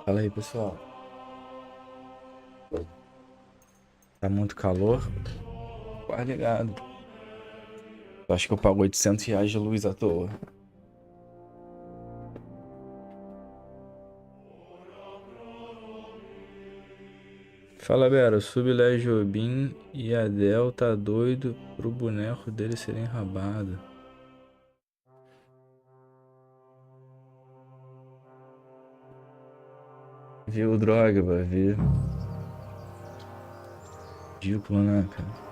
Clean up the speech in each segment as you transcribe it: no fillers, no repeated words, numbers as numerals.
Fala aí, pessoal. Tá muito calor? Quase ligado. Eu acho que eu pago R$ 800 de luz à toa. Fala, Bera. Subilé Jobim e Adel tá doido pro boneco dele ser enrabado. Viu o Drogba, viu? Ridículo, né, cara?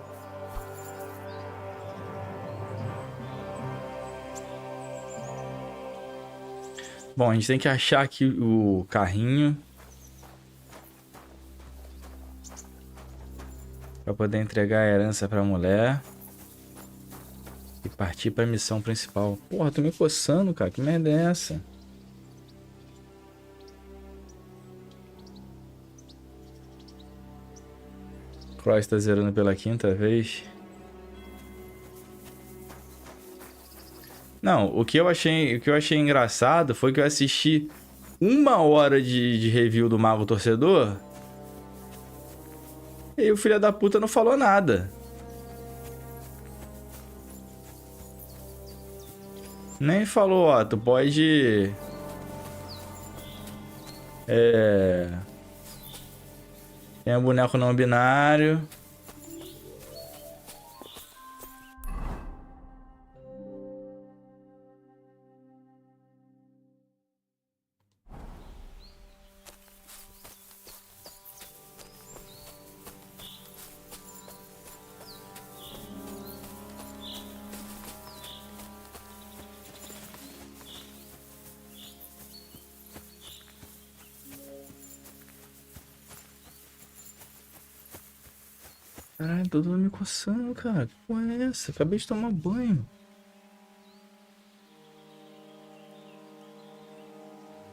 Bom, a gente tem que achar aqui o carrinho pra poder entregar a herança pra mulher e partir pra missão principal. Porra, tô me coçando, cara. Que merda é essa? Cross tá zerando pela quinta vez. Não, o que eu achei engraçado foi que eu assisti 1 hora de review do Mago Torcedor e o filho da puta não falou nada. Nem falou, ó, tu pode... Tem um boneco não binário. Caralho, tô todo me coçando, cara. Que porra é essa? Acabei de tomar banho.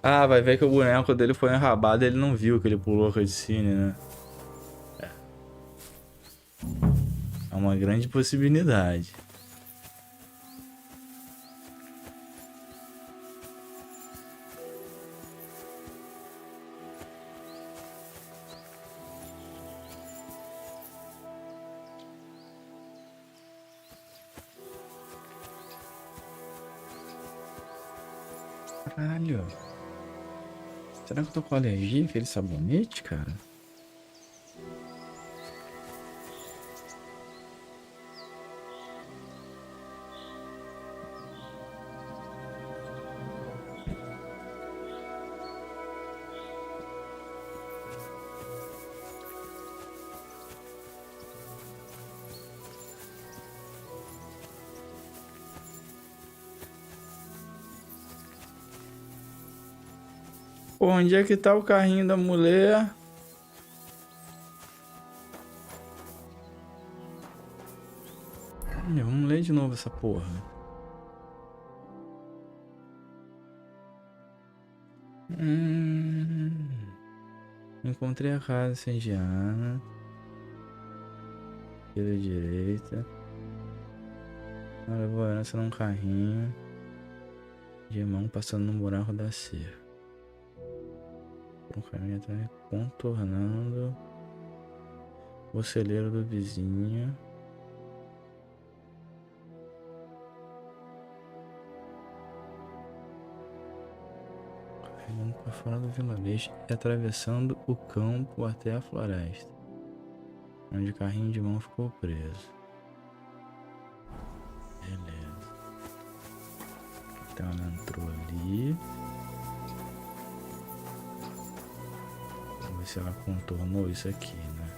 Ah, vai ver que o boneco dele foi enrabado e ele não viu que ele pulou a cutscene, né? É uma grande possibilidade. Caralho. Será que eu tô com alergia àquele sabonete, cara? Pô, onde é que tá o carrinho da mulher? Vamos ler de novo essa porra. Encontrei a casa incendiada. Esquerda e direita. Ela levou a herança num carrinho de mão passando no buraco da cerca. Um caminho atrás, contornando o celeiro do vizinho. Carregando para fora do vilarejo e atravessando o campo até a floresta, onde o carrinho de mão ficou preso. Beleza. Então ela entrou ali. Vamos ver se ela contornou isso aqui, né?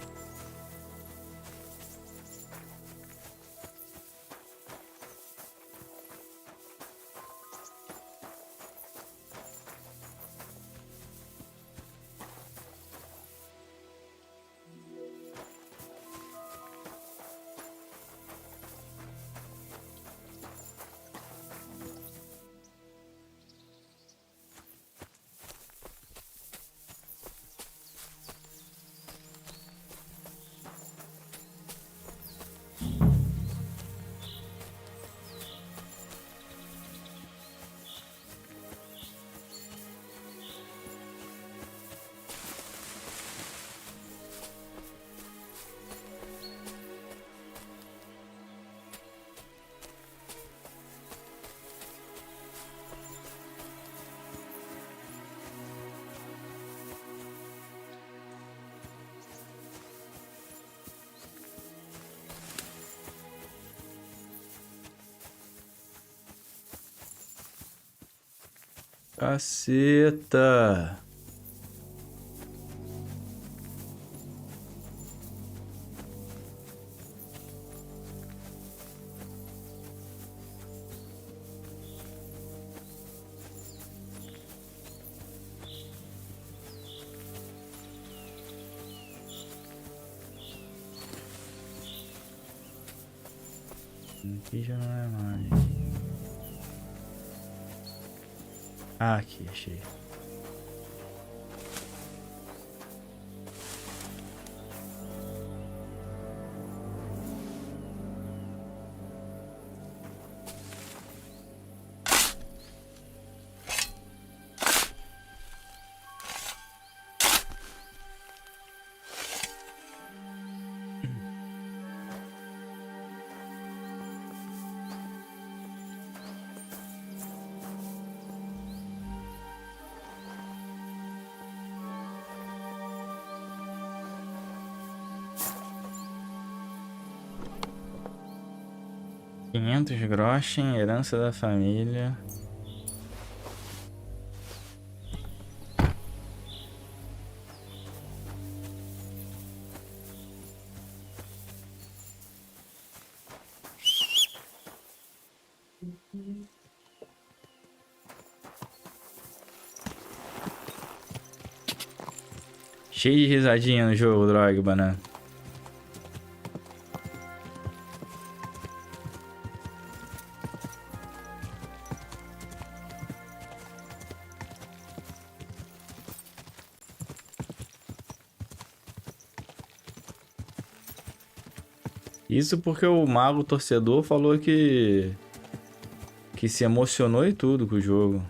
Caceta. Aqui já não é mais. Ah, aqui, achei. $500, herança da família. Cheio de risadinha no jogo, droga, né? Isso porque o mago torcedor falou que se emocionou e tudo com o jogo.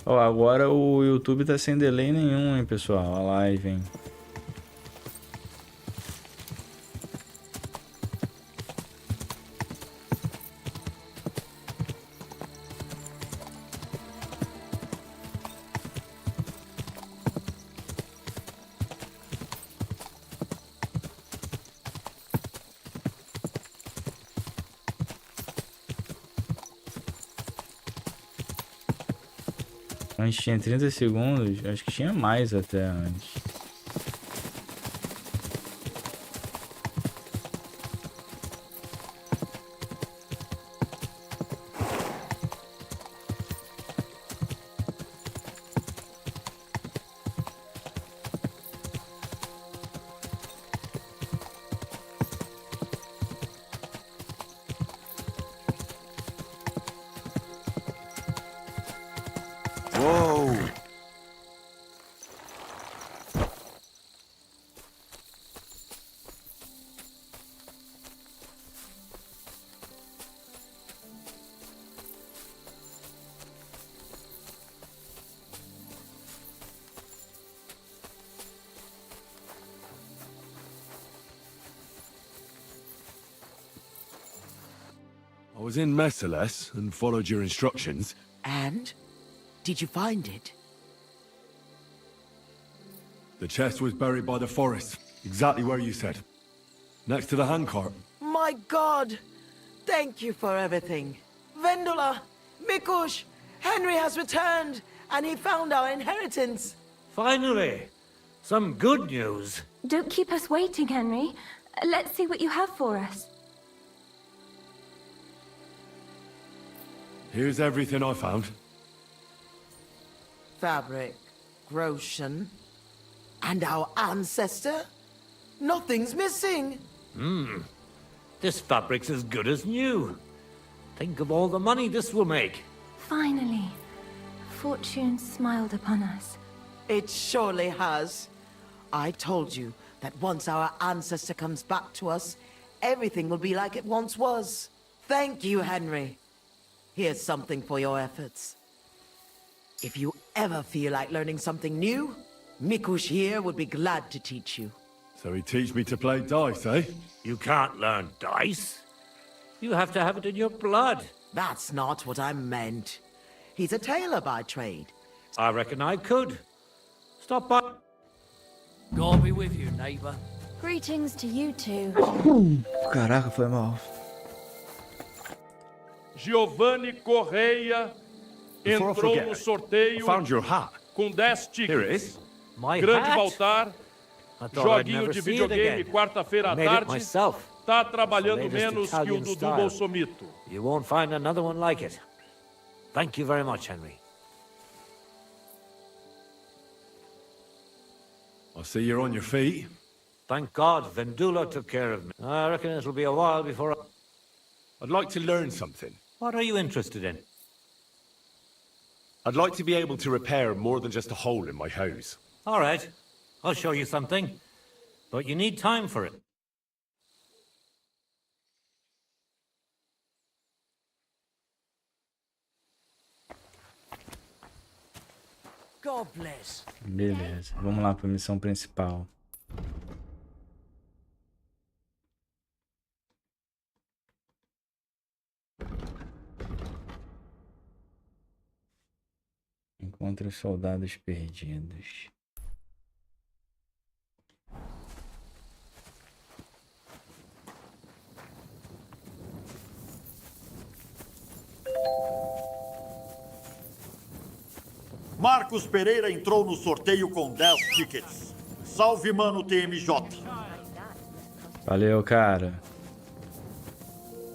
Ó, agora o YouTube tá sem delay nenhum, hein, pessoal, a live, hein. Antes tinha 30 segundos, acho que tinha mais até antes. I was in Merciless and followed your instructions. And? Did you find it? The chest was buried by the forest, exactly where you said. Next to the handcart. My God! Thank you for everything. Vendula, Mikush, Henry has returned, and he found our inheritance. Finally! Some good news. Don't keep us waiting, Henry. Let's see what you have for us. Here's everything I found. Fabric, Groshan, and our ancestor? Nothing's missing. This fabric's as good as new. Think of all the money this will make. Finally, fortune smiled upon us. It surely has. I told you that once our ancestor comes back to us, everything will be like it once was. Thank you, Henry. Here's something for your efforts. If you ever feel like learning something new, Mikush here would be glad to teach you. So he teach me to play dice, eh? You can't learn dice. You have to have it in your blood. That's not what I meant. He's a tailor by trade. I reckon I could. Stop by. God be with you, neighbor. Greetings to you too. Caraca, foi mal. Giovanni Correia Before I entrou forget, no I sorteio found your hat. com 10 Here it tickets. is. My Grande hat? Baltar, I thought I'd joguinho never de see it videogame again. quarta-feira I à made it tarde. myself. Tá trabalhando Latest menos que o Italian Dudu style. Bolsomito. You won't find another one like it. Thank you very much, Henry. I see you're on your feet. Thank God, Vendula took care of me. I reckon it'll be a while before I'd like to learn something. What are you interested in? I'd like to be able to repair more than just a hole in my hose. All right, I'll show you something. But you need time for it. God bless. Beleza, vamos lá para a missão principal. Encontre os soldados perdidos. Marcos Pereira entrou no sorteio com 10 tickets. Salve, mano TMJ. Valeu, cara.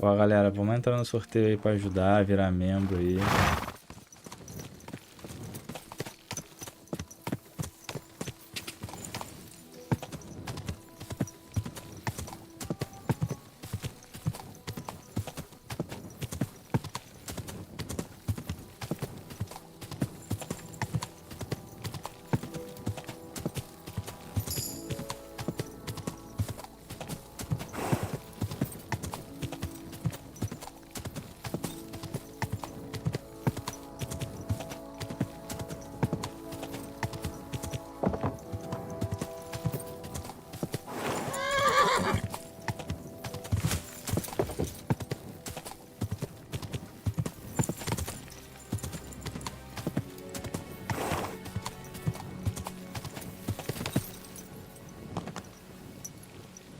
Ó, galera, vamos entrar no sorteio aí para ajudar, virar membro aí.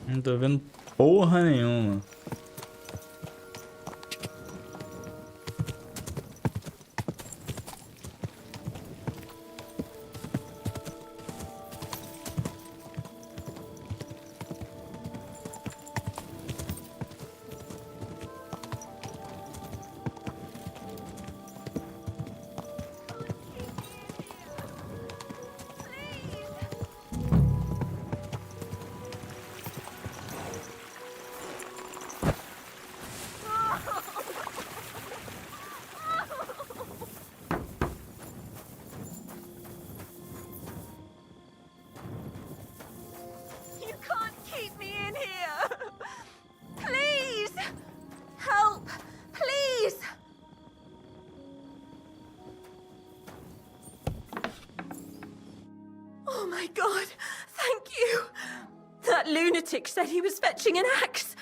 Não tô vendo porra nenhuma. You can't keep me in here! Please! Help! Please! Oh my God! Thank you! That lunatic said he was fetching an axe!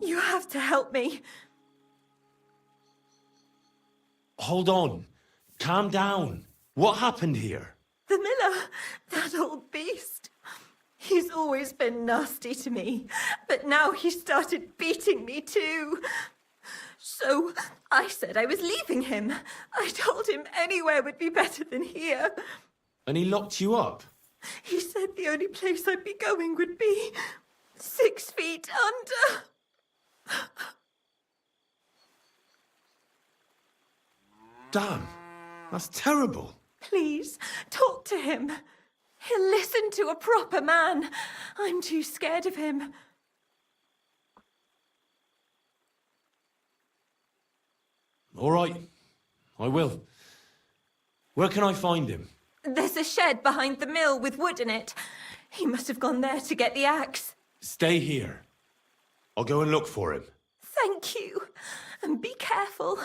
You have to help me. Hold on. Calm down. What happened here? The miller, that old beast. He's always been nasty to me, but now he started beating me too. So I said I was leaving him. I told him anywhere would be better than here. And he locked you up? He said the only place I'd be going would be 6 feet under. Damn. That's terrible. Please, talk to him. He'll listen to a proper man. I'm too scared of him. All right. I will. Where can I find him? There's a shed behind the mill with wood in it. He must have gone there to get the axe. Stay here. I'll go and look for him. Thank you. And be careful.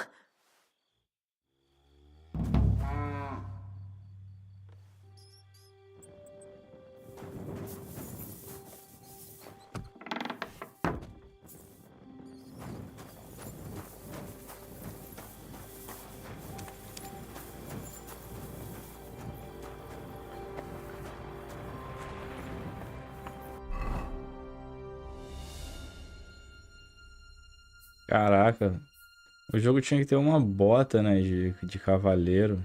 Caraca, O jogo tinha que ter uma bota, né, de cavaleiro.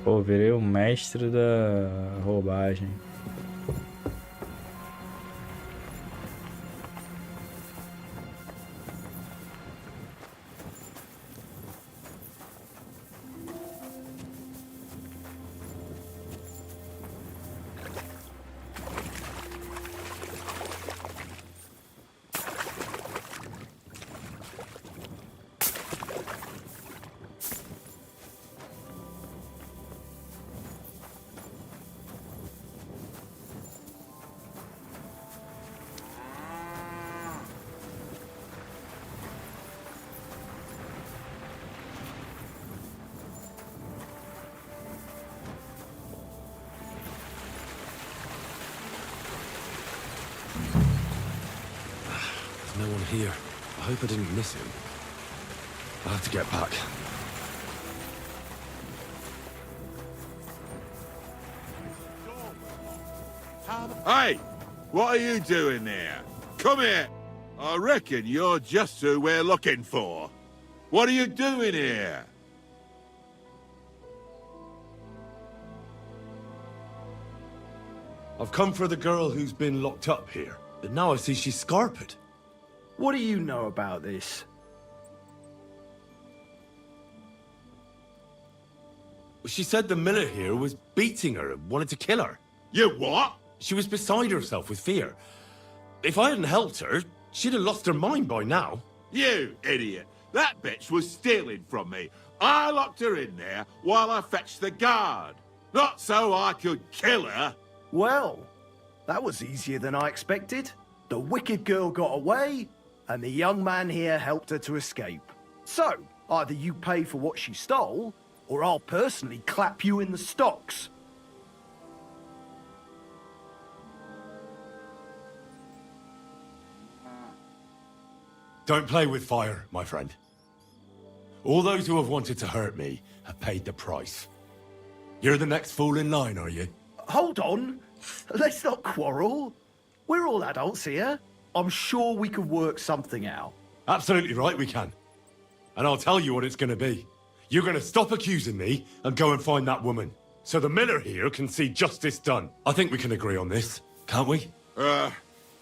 Pô, virei o mestre da roubagem. No one here. I hope I didn't miss him. I'll have to get back. Hey! What are you doing there? Come here! I reckon you're just who we're looking for. What are you doing here? I've come for the girl who's been locked up here. But now I see she's scarpered. What do you know about this? She said the miller here was beating her and wanted to kill her. You what? She was beside herself with fear. If I hadn't helped her, she'd have lost her mind by now. You idiot! That bitch was stealing from me. I locked her in there while I fetched the guard. Not so I could kill her. Well, that was easier than I expected. The wicked girl got away, and the young man here helped her to escape. So, either you pay for what she stole, or I'll personally clap you in the stocks. Don't play with fire, my friend. All those who have wanted to hurt me have paid the price. You're the next fool in line, are you? Hold on. Let's not quarrel. We're all adults here. I'm sure we can work something out. Absolutely right, we can. And I'll tell you what it's gonna be. You're gonna stop accusing me and go and find that woman. So the miller here can see justice done. I think we can agree on this, can't we?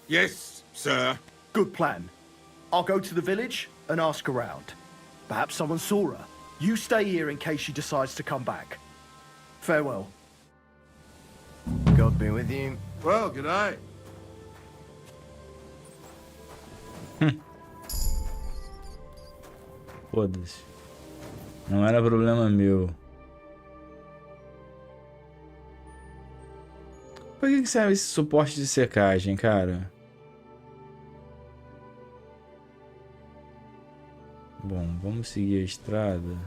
Yes, sir. Good plan. I'll go to the village and ask around. Perhaps someone saw her. You stay here in case she decides to come back. Farewell. God be with you. Well, good night. Foda-se. Não era problema meu. Pra que serve esse suporte de secagem, cara? Bom, vamos seguir a estrada.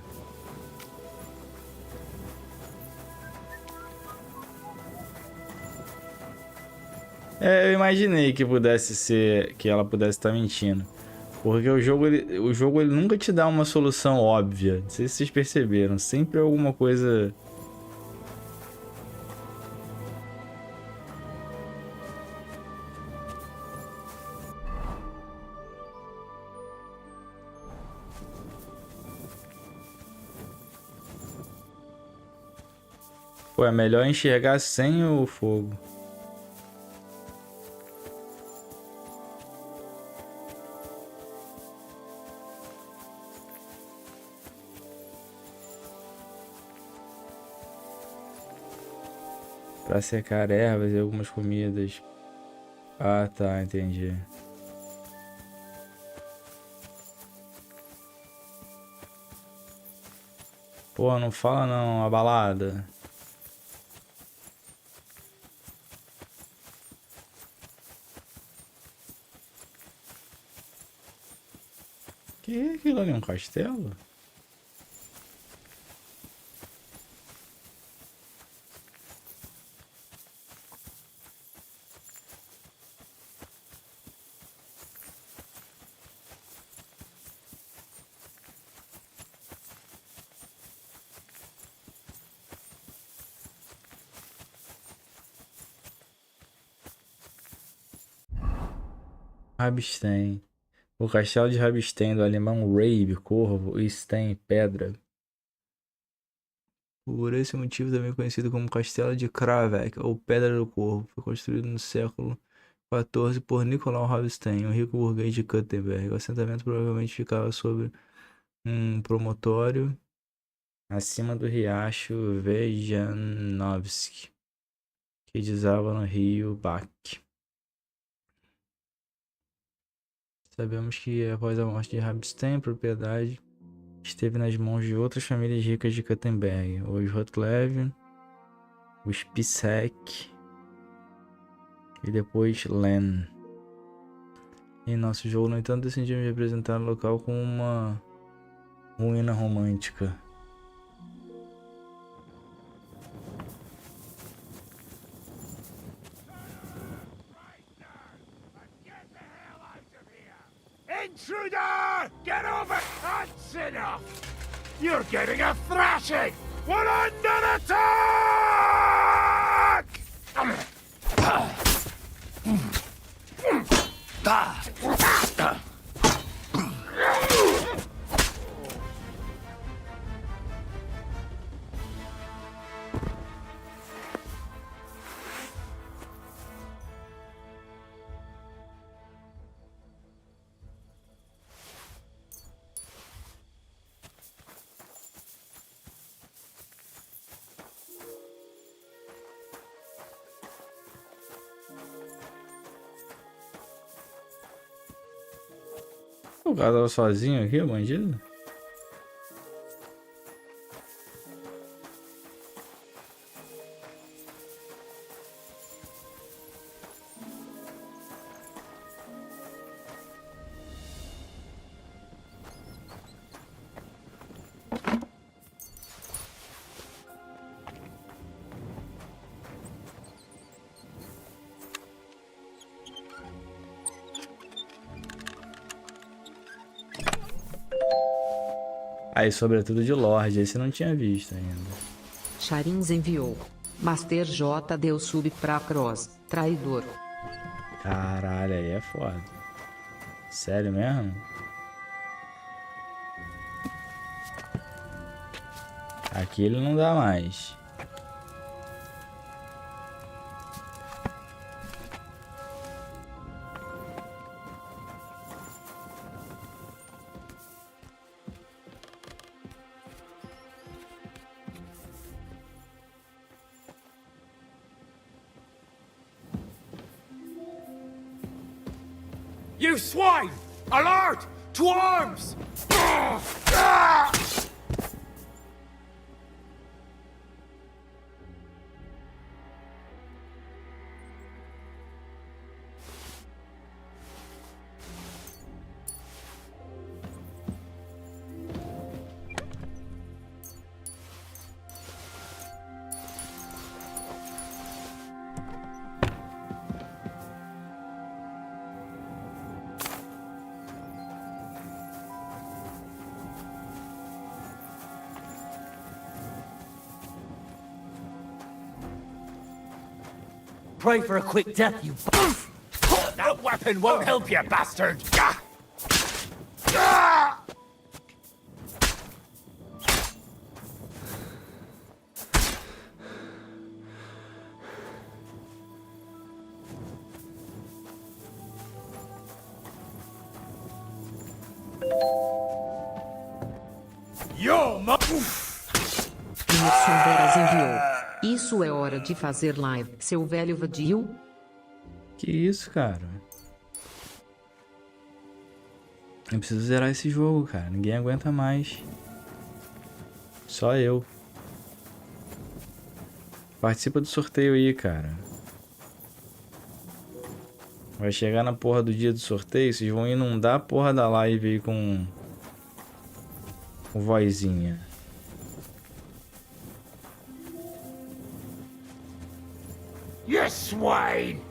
Eu imaginei que pudesse ser, que ela pudesse estar mentindo. Porque o jogo ele nunca te dá uma solução óbvia. Não sei se vocês perceberam. Sempre é alguma coisa... Pô, é melhor enxergar sem o fogo. Para secar ervas e algumas comidas. Ah, tá, entendi. Pô, não fala não, a balada. Que é aquilo ali? Um castelo? Rabstein. O castelo de Rabstein, do alemão Rabe, corvo, e Stein, pedra. Por esse motivo também conhecido como Castelo de Kravek, ou Pedra do Corvo, foi construído no século XIV por Nicolau Rabstein, um rico burguês de Kuttenberg. O assentamento provavelmente ficava sobre um promontório acima do riacho Vejanovski, que desaba no rio Bach. Sabemos que após a morte de Rabstein, a propriedade esteve nas mãos de outras famílias ricas de Kuttenberg, os Rotlev, os Pisek e depois Len. Em nosso jogo, no entanto, decidimos representar o local como uma ruína romântica. Intruder! Get over! That's enough! You're getting a thrashing! We're under attack! O cara tava sozinho aqui, o bandido? Aí, sobretudo de Lorde, esse eu não tinha visto ainda. Charins enviou. Master J deu sub pra Cross. Traidor. Caralho, aí é foda. Sério mesmo? Aqui ele não dá mais. You swine! Alert! To arms! Pray for a quick death, you That weapon won't help you, bastard! Veras enviou. Isso é hora de fazer live, seu velho vadio. Que isso, cara? Eu preciso zerar esse jogo, cara. Ninguém aguenta mais. Só eu. Participa do sorteio aí, cara. Vai chegar na porra do dia do sorteio, vocês vão inundar a porra da live aí com vozinha. Yes, swine!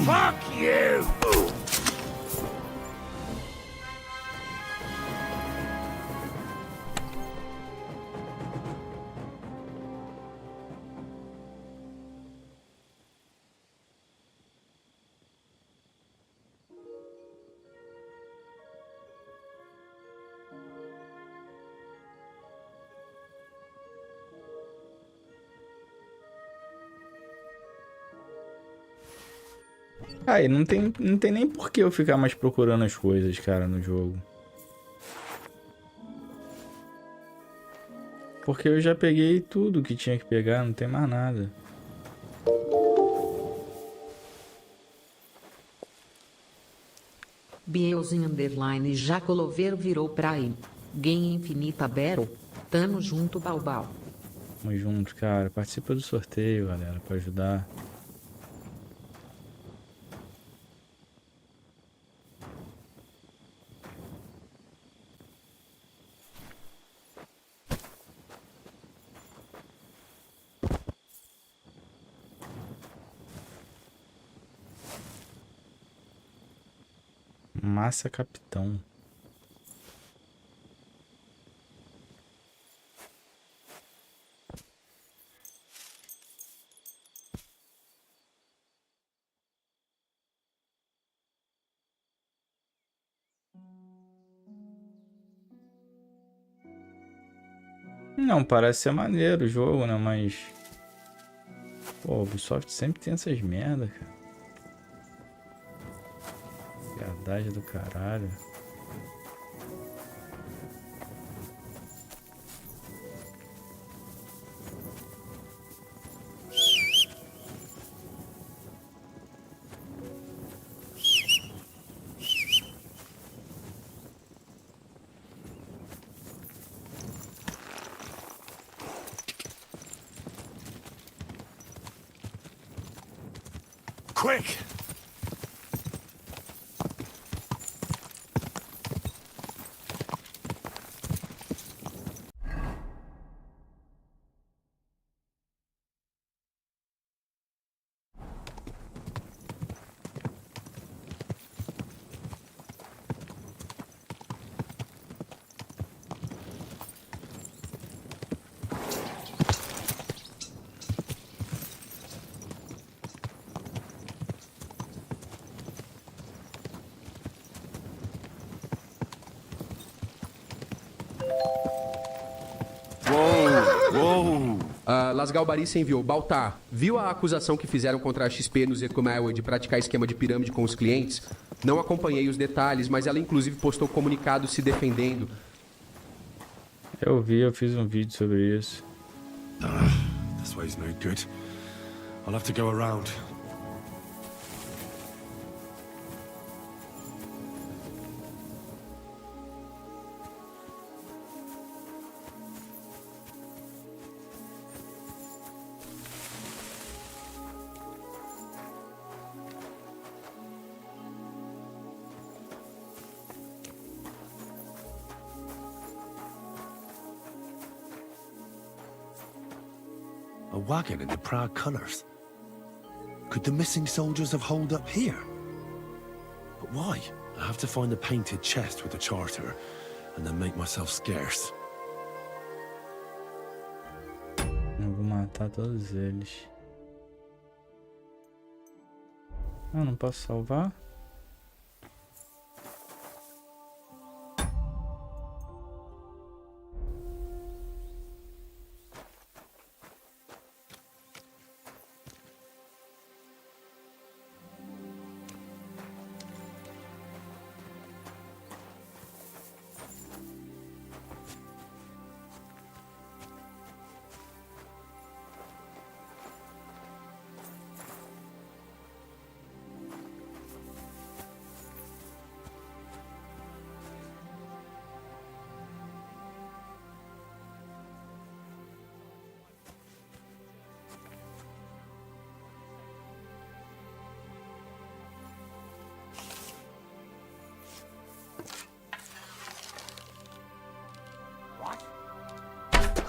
Fuck you! Aí, não tem nem por que eu ficar mais procurando as coisas, cara, no jogo. Porque eu já peguei tudo que tinha que pegar, não tem mais nada. Bielzinho underline Jacolover virou Prime. Game Infinita Battle. Tamo junto, Balbal. Tamo junto, cara. Participa do sorteio, galera, pra ajudar. Massa Capitão. Não, parece ser maneiro o jogo, né? Mas... pô, o Ubisoft sempre tem essas merdas, cara. Verdade do caralho. Quick! Lasgalbarice enviou. Baltar, viu a acusação que fizeram contra a XP no Zecumel de praticar esquema de pirâmide com os clientes? Não acompanhei os detalhes, mas ela inclusive postou comunicado se defendendo. Eu vi, eu fiz um vídeo sobre isso. This way's no good. I'll have to go around. A wagon in the Prague colours. Could the missing soldiers have holed up here? But why? I have to find the painted chest with the charter, and then make myself scarce. Eu vou matar todos eles. Ah, não posso salvar?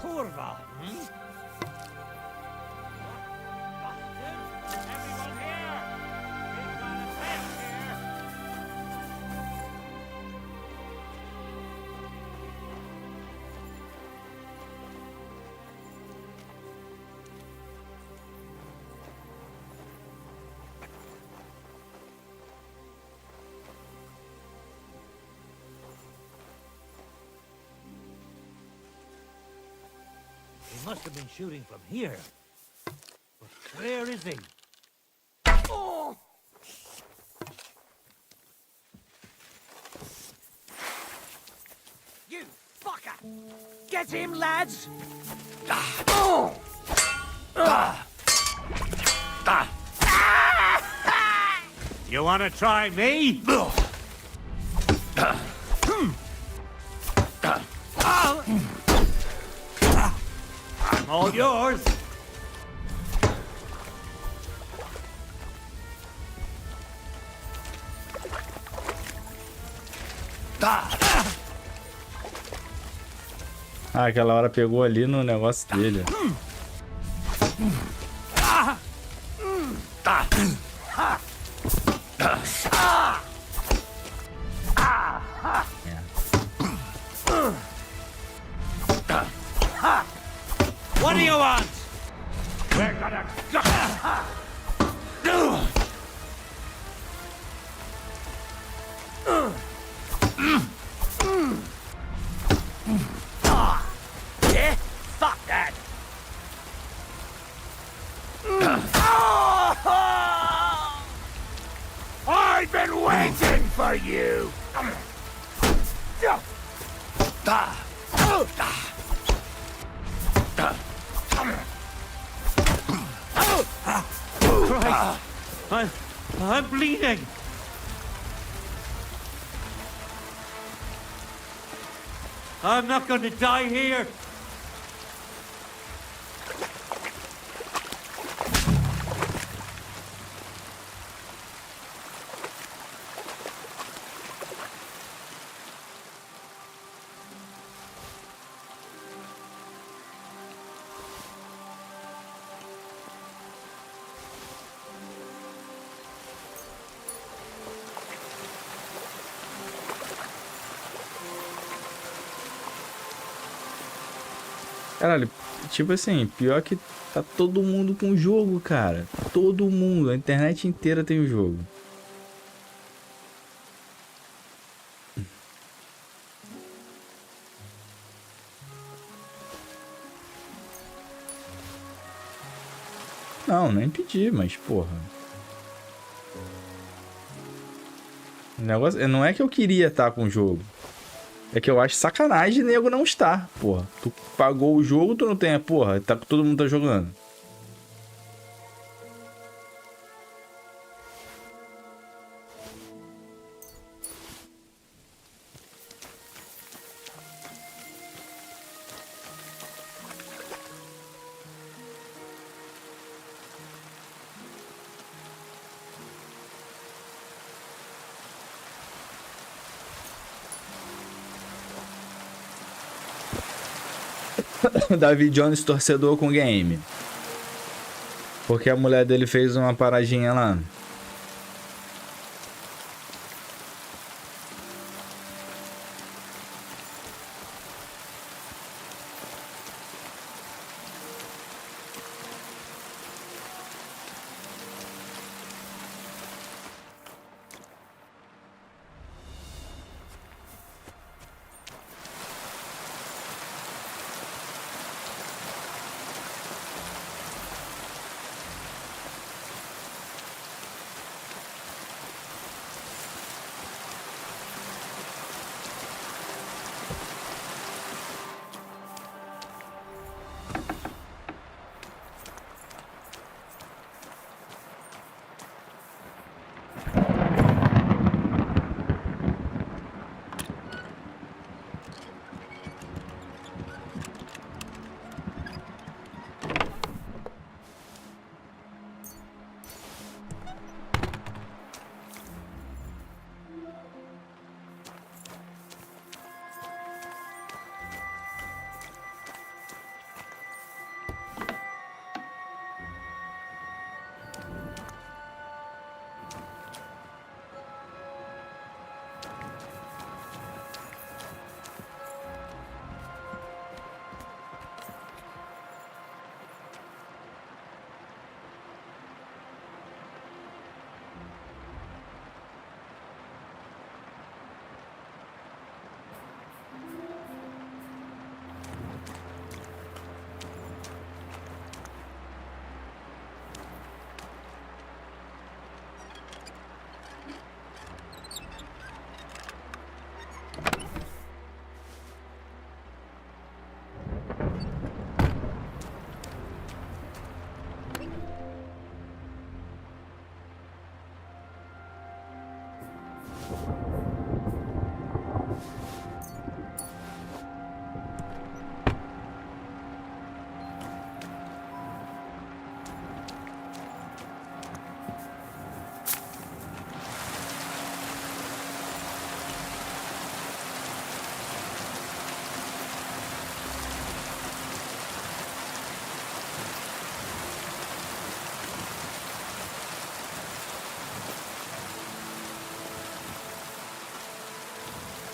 Kurva, hmm? Everyone here! We've got a theft here! He must have been shooting from here. But where is he? Oh! You fucker! Get him, lads! Oh! You wanna try me? I'm all yours. Ah, aquela hora pegou ali no negócio dele. What do you want? We're gonna go. Yeah, fuck that. I've been waiting for you. Christ, I'm bleeding. I'm not going to die here. Caralho, tipo assim, pior que tá todo mundo com o jogo, cara. Todo mundo, a internet inteira tem o jogo. Não, nem pedi, mas porra. O negócio não é que eu queria estar com o jogo. É que eu acho sacanagem nego não estar, porra. Tu pagou o jogo, tu não tem, porra. Tá, todo mundo tá jogando. David Jones, torcedor com game. Porque a mulher dele fez uma paradinha lá.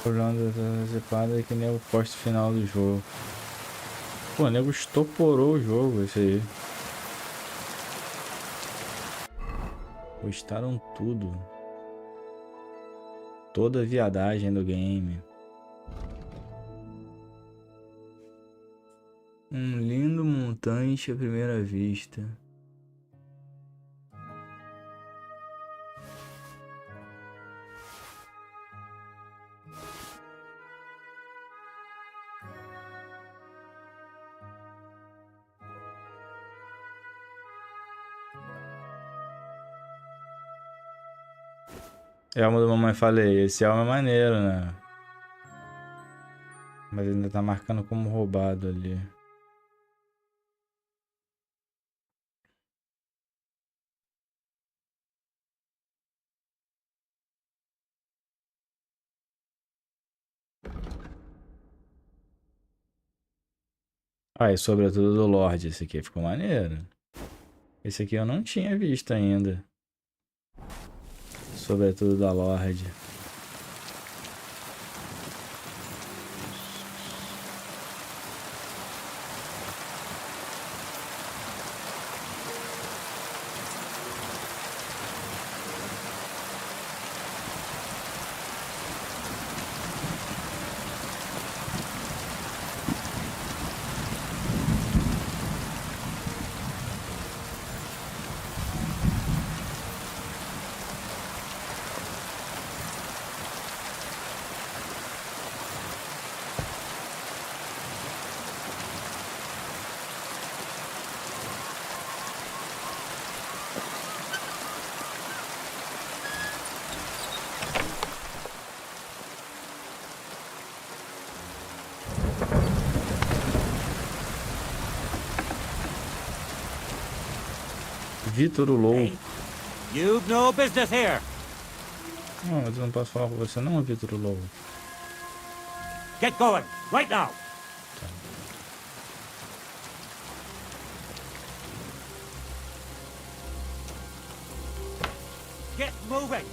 Olhando essa zipada que nem o posto final do jogo. Pô, o nego estoporou o jogo, esse aí. Postaram tudo. Toda a viadagem do game. Um lindo montante à primeira vista. Elmo da mamãe, falei, esse Elmo é maneiro, né? Mas ainda tá marcando como roubado ali. Ah, e sobretudo do Lorde, esse aqui ficou maneiro. Esse aqui eu não tinha visto ainda. Sobretudo da Lorde. Vitor o Louco. You've no business here. Não, mas eu não posso falar com você não, Vitor o Louco. Get going, right now. Get moving.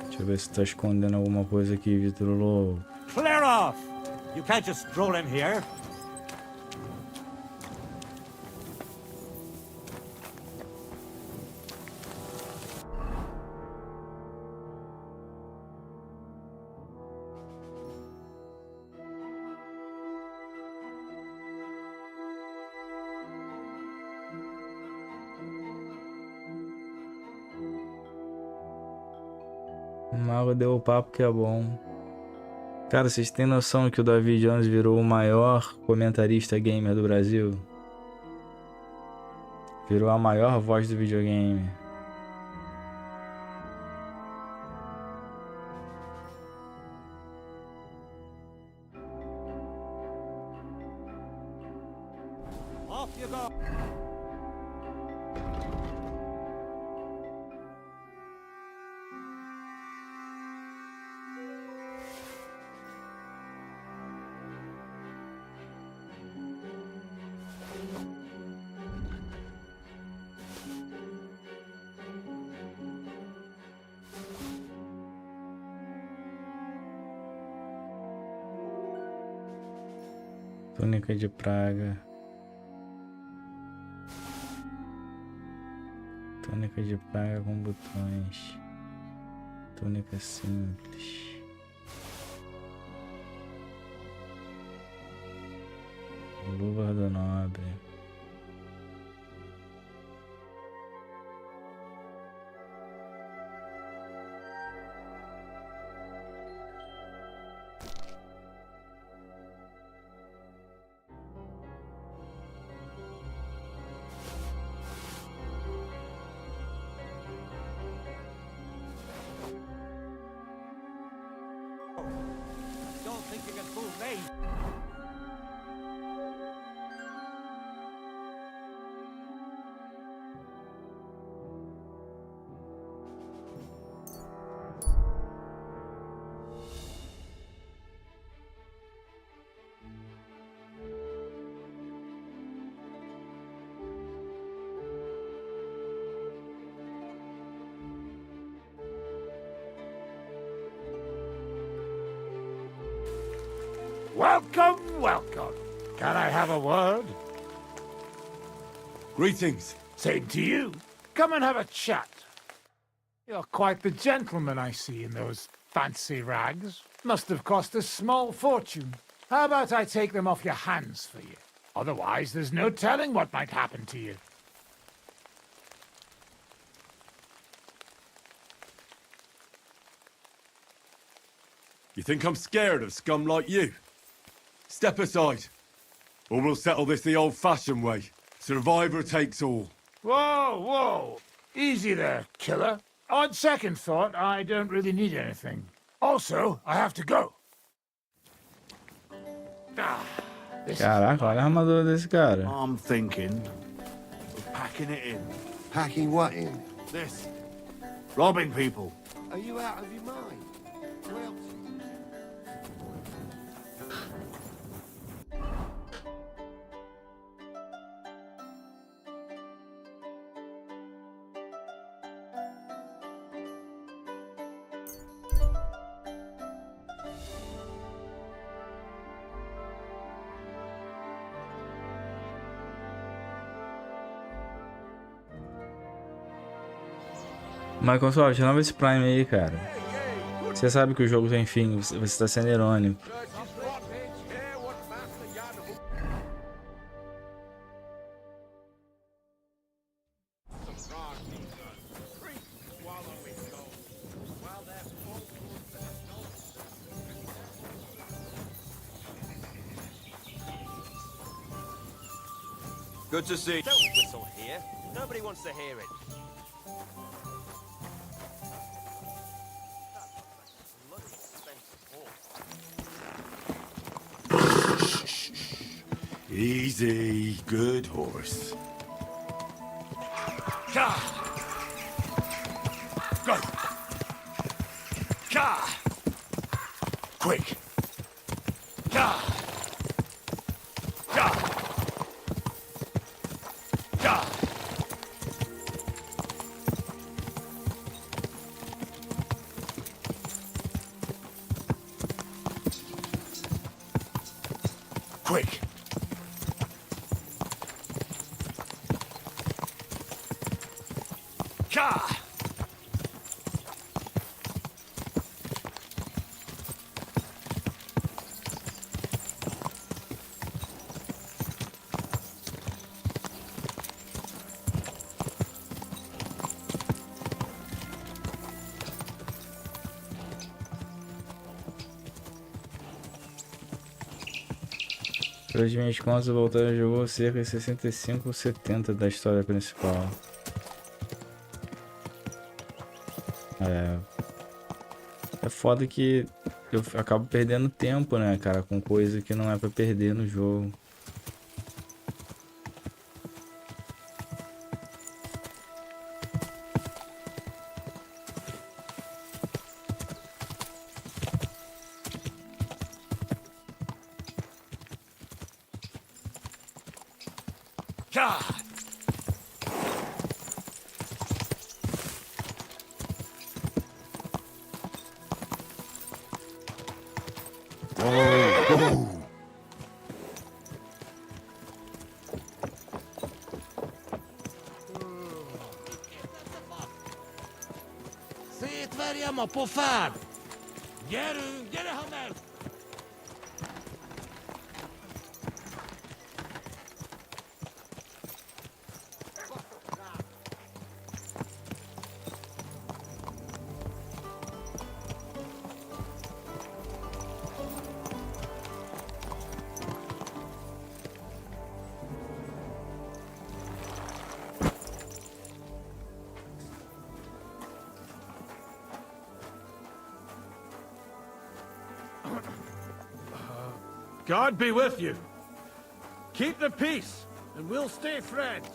Deixa eu ver se tá escondendo alguma coisa aqui, Vitor o Louco. Clear off. You can't just stroll in here. O mago deu o papo que é bom. Cara, vocês têm noção que o David Jones virou o maior comentarista gamer do Brasil? Virou a maior voz do videogame. Off you go. Túnica de praga. Túnica de praga com botões. Túnica simples. Luva do nobre. think you can fool me. Welcome, welcome. Can I have a word? Greetings. Same to you. Come and have a chat. You're quite the gentleman I see in those fancy rags. Must have cost a small fortune. How about I take them off your hands for you? Otherwise, there's no telling what might happen to you. You think I'm scared of scum like you? Step aside, or we'll settle this the old-fashioned way. Survivor takes all. Whoa, whoa. Easy there, killer. On second thought, I don't really need anything. Also, I have to go. Caraca, olha a armadura desse cara. I'm thinking of packing it in. Packing what in? This. Robbing people. Are you out of your mind? Well, Mas console, renova esse Prime aí, cara. Você sabe que o jogo tem fim, você tá sendo irônico. good to see. Don't whistle here. Nobody wants to hear it. Easy, good horse. Ka! Go! Ka! Quick! Ka! Ka! Ka! Quick! Ka! Pelas minhas contas, o Voltaire jogou cerca de 65 ou 70 da história principal. É foda que eu acabo perdendo tempo, né, cara, com coisa que não é pra perder no jogo. Szét verjem a pofád! Gyerünk, gyere hamar! God be with you. Keep the peace, and we'll stay friends.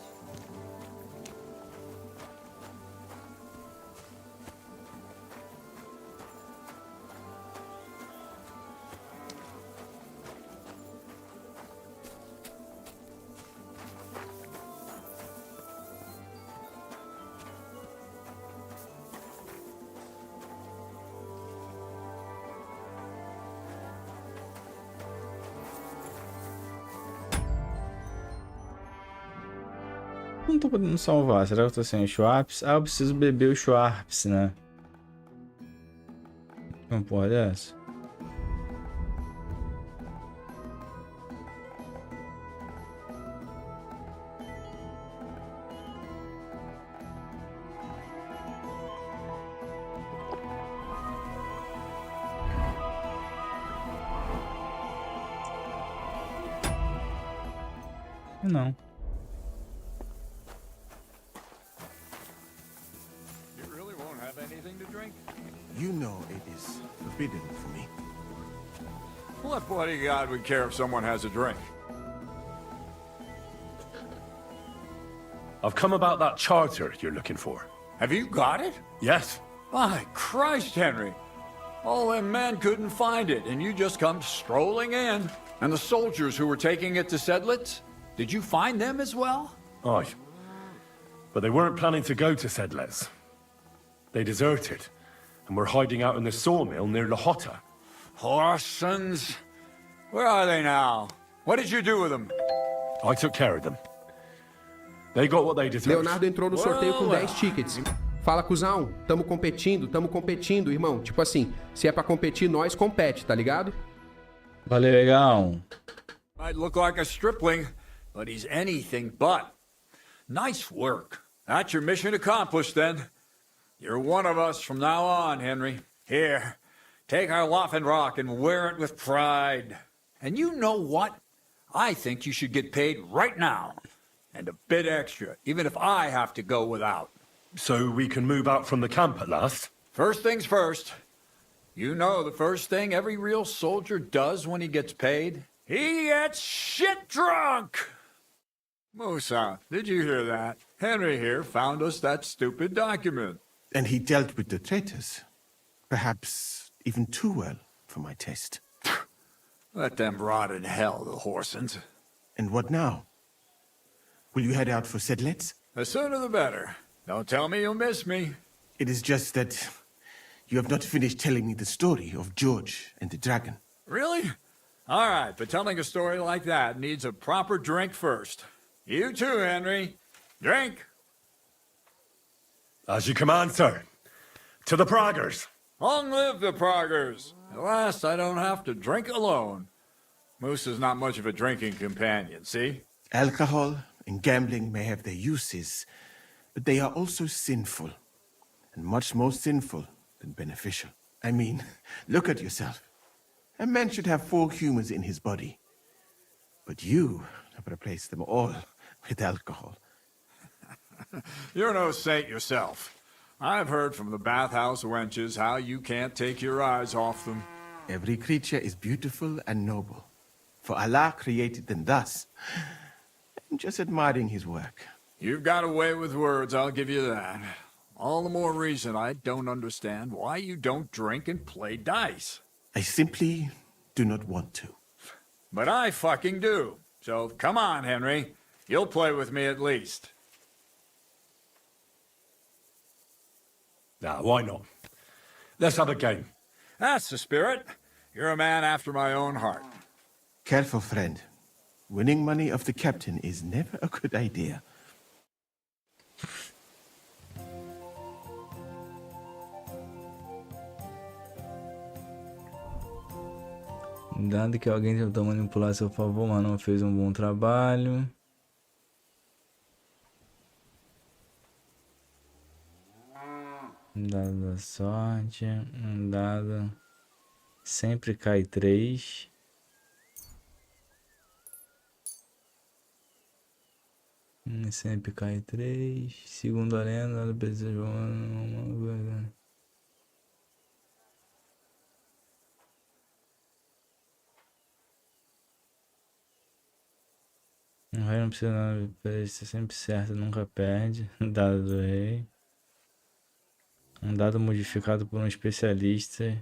Não tô podendo salvar. Será que eu tô sem Schwartz? Ah, eu preciso beber o Schwartz, né? Uma porra dessa? Não. You know it is forbidden for me. What bodyguard would care if someone has a drink? I've come about that charter you're looking for. Have you got it? Yes. My Christ, Henry. All them men couldn't find it, and you just come strolling in. And the soldiers who were taking it to Sedlitz? Did you find them as well? Aye. But they weren't planning to go to Sedlitz. They deserted, and were hiding out in the sawmill near Lahota. Horsons. Where are they now? What did you do with them? I took care of them. They got what they deserved. Leonardo entrou no sorteio com 10 tickets. Fala, cuzão. Tamo competindo, irmão. Tipo assim, se é pra competir, nós compete, tá ligado? Valeu, legal. Might look like a stripling, but he's anything but. Nice work. That's your mission accomplished, then. You're one of us from now on, Henry. Here, take our Waffenrock and wear it with pride. And you know what? I think you should get paid right now. And a bit extra, even if I have to go without. So we can move out from the camp at last? First things first. You know the first thing every real soldier does when he gets paid? He gets shit drunk! Musa, did you hear that? Henry here found us that stupid document. And he dealt with the traitors. Perhaps even too well for my taste. Let them rot in hell, the Horsens. And what now? Will you head out for Sedlitz? The sooner the better. Don't tell me you'll miss me. It is just that you have not finished telling me the story of George and the dragon. Really? All right, but telling a story like that needs a proper drink first. You too, Henry. Drink. As you command, sir. To the Praggers. Long live the Praggers. At last, I don't have to drink alone. Moose is not much of a drinking companion, see? Alcohol and gambling may have their uses, but they are also sinful, and much more sinful than beneficial. I mean, look at yourself. A man should have 4 humors in his body, but you have replaced them all with alcohol. You're no saint yourself. I've heard from the bathhouse wenches how you can't take your eyes off them. Every creature is beautiful and noble, for Allah created them thus. I'm just admiring his work. You've got a way with words, I'll give you that. All the more reason I don't understand why you don't drink and play dice. I simply do not want to. But I fucking do. So come on, Henry. You'll play with me at least. Nah, why not? Let's have a game. That's the spirit. You're a man after my own heart. Careful, friend. Winning money of the captain is never a good idea. Dado que alguém tentou manipular a seu favor, mas não fez um bom trabalho. Um dado da sorte. Um dado. Sempre cai 3. Sempre cai 3. Segundo a lenda, do desejo. O rei não precisa nada, ser sempre certo, nunca perde. Dado do rei. Um dado modificado por um especialista.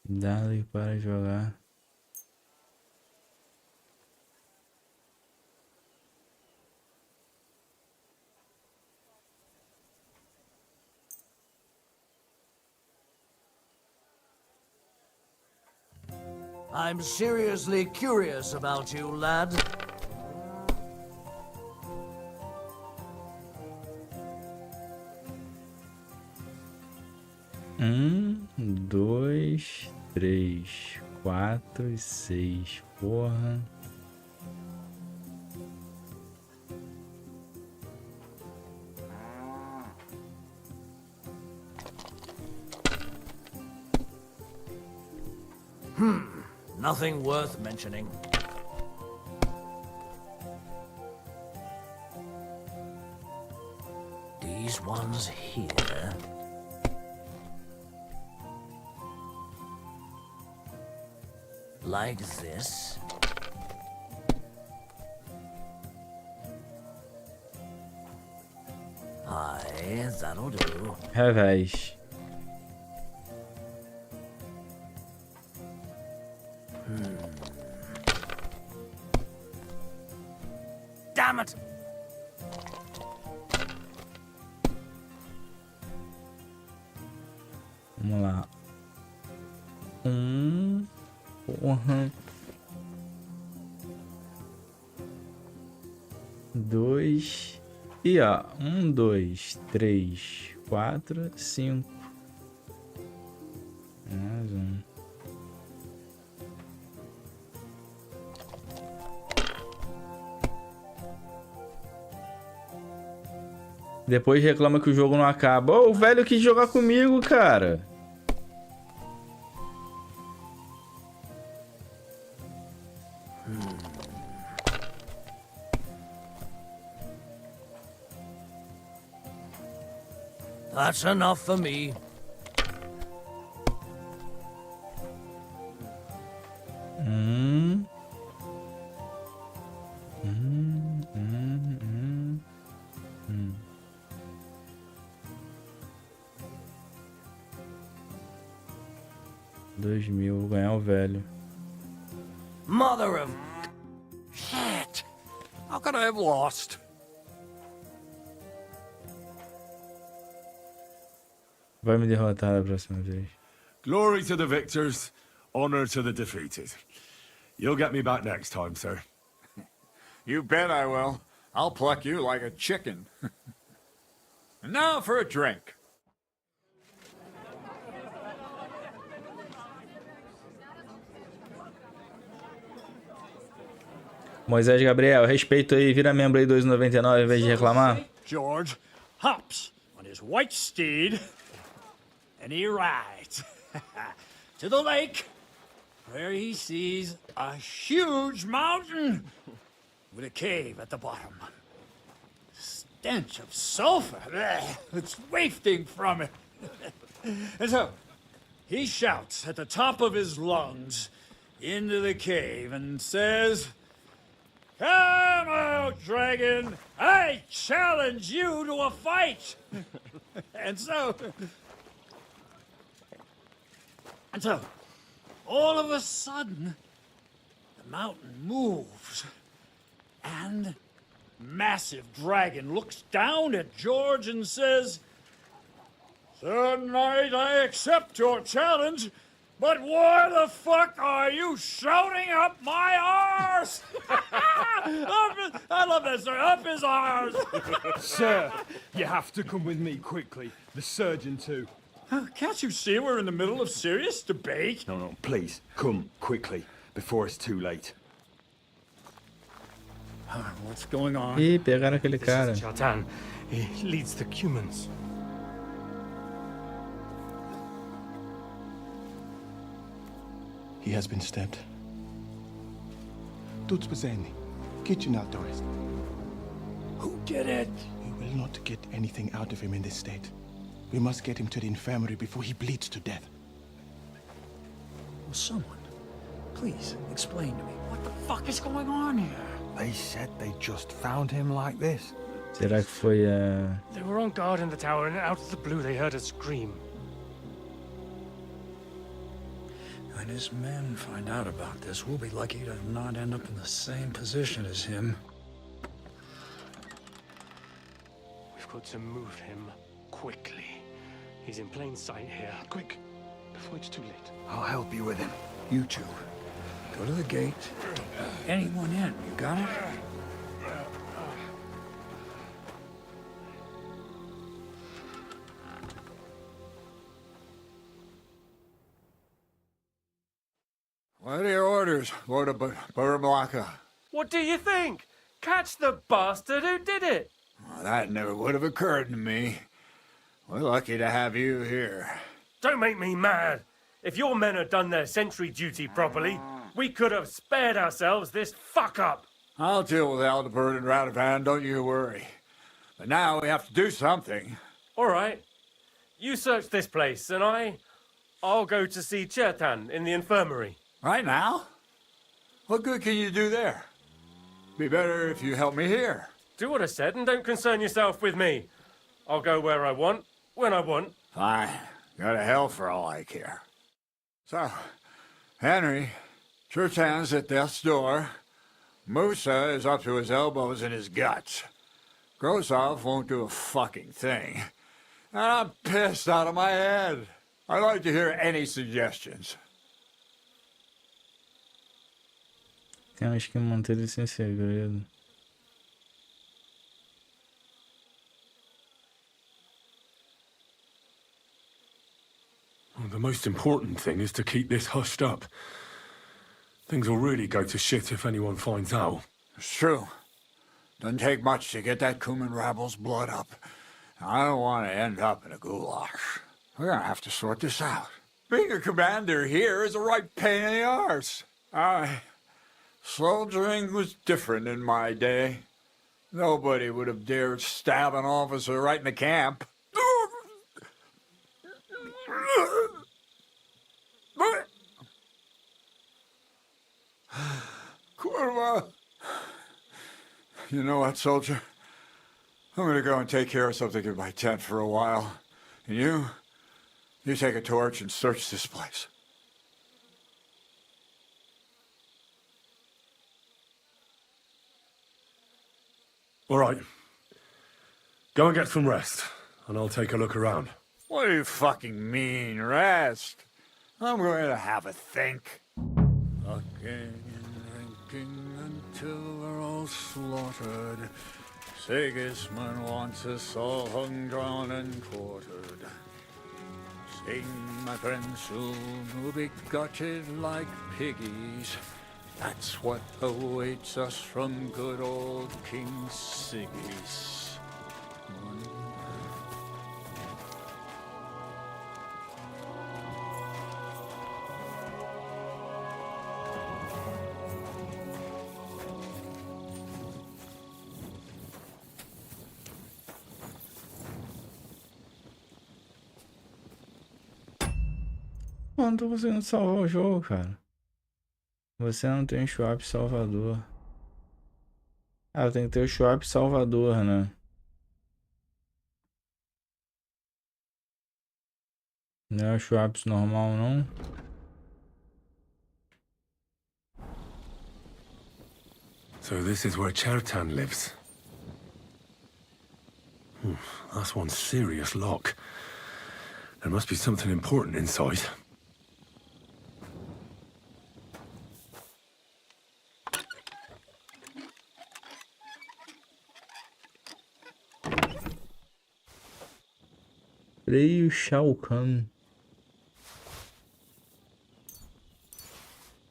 Dado para jogar. I'm seriously curious about you, lad. Dois, três, quatro e 6. Porra. Nothing worth mentioning. These ones here. Like this. Aye, that'll do. Revés. Damn it! Vamos lá. Porra. 2. E ó. 1, 2, 3, 4, 5. Mais um. Depois reclama que o jogo não acaba. Ô, o velho quis jogar comigo, cara. That's enough for me. Vou ganhar o velho. Mother of... Shit! How could I have lost? Vai me derrotar da próxima vez. Glory to the victors, honor to the defeated. You'll get me back next time, sir. You bet I will. I'll pluck you like a chicken. And now for a drink. Moisés Gabriel, respeito aí, vira membro aí 2,99 em vez de reclamar. George hops on his white steed and he rides to the lake where he sees a huge mountain with a cave at the bottom. Stench of sulfur, it's wafting from it. And so he shouts at the top of his lungs into the cave and says, "Come out, dragon! I challenge you to a fight!" And so, all of a sudden, the mountain moves, and massive dragon looks down at George and says, "Sir Knight, I accept your challenge, but why the fuck are you shouting up my arse?" I love that, sir. Up his arse. Sir, you have to come with me quickly. The surgeon too. Can't you see we're in the middle of serious debate? No, please, come quickly, before it's too late. What's going on? Ih, pegaram aquele cara. Chatan, he leads the Cumans. He has been stabbed. Tudo bem. Kitchen outdoors. Who did it? We will not get anything out of him in this state. We must get him to the infirmary before he bleeds to death. Will someone please explain to me what the fuck is going on here? They said they just found him like this. Será que foi a... They were on guard in the tower, and out of the blue they heard a scream. When his men find out about this, we'll be lucky to not end up in the same position as him. We've got to move him quickly. He's in plain sight here. Quick, before it's too late. I'll help you with him. You two, go to the gate. Anyone in, you got it? What are your orders, Lord of Burmlaka? What do you think? Catch the bastard who did it! Well, that never would have occurred to me. We're lucky to have you here. Don't make me mad. If your men had done their sentry duty properly, we could have spared ourselves this fuck-up. I'll deal with Aldebert and Radovan, don't you worry. But now we have to do something. All right. You search this place, and I'll go to see Chertan in the infirmary. Right now? What good can you do there? Be better if you help me here. Do what I said and don't concern yourself with me. I'll go where I want, when I want. Fine. Go to hell for all I care. So, Henry, Chertan's at death's door. Musa is up to his elbows in his guts. Grosov won't do a fucking thing. And I'm pissed out of my head. I'd like to hear any suggestions. Temos que manter isso em segredo. Well, the most important thing is to keep this hushed up. Things will really go to shit if anyone finds out. It's true. Doesn't take much to get that Kuman rabble's blood up. I don't want to end up in a goulash. We're gonna have to sort this out. Being a commander here is a right pain in the arse. Soldiering was different in my day. Nobody would have dared stab an officer right in the camp. Kurva! You know what, soldier? I'm gonna go and take care of something in my tent for a while. And you take a torch and search this place. All right. Go and get some rest, and I'll take a look around. What do you fucking mean, rest? I'm going to have a think. Fucking and drinking until we're all slaughtered. Sigismund wants us all hung, drawn, and quartered. Sing, my friends, soon we'll be gutted like piggies. That's what awaits us from good old King Sigis. Eu não tô conseguindo salvar o jogo, cara. Você não tem swap salvador. Ah, tem que ter o swap salvador, né? Não é o swaps normal, não? So this is where Chertan lives. That's one serious lock. There must be something important inside. Freio Shao Kahn.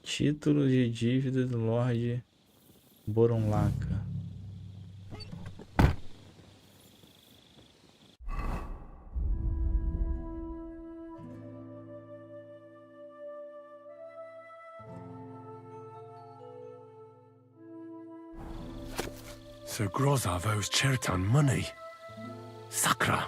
Título de dívida do Lorde Boronlaka. So Grozov owes Chertan money. Sakra.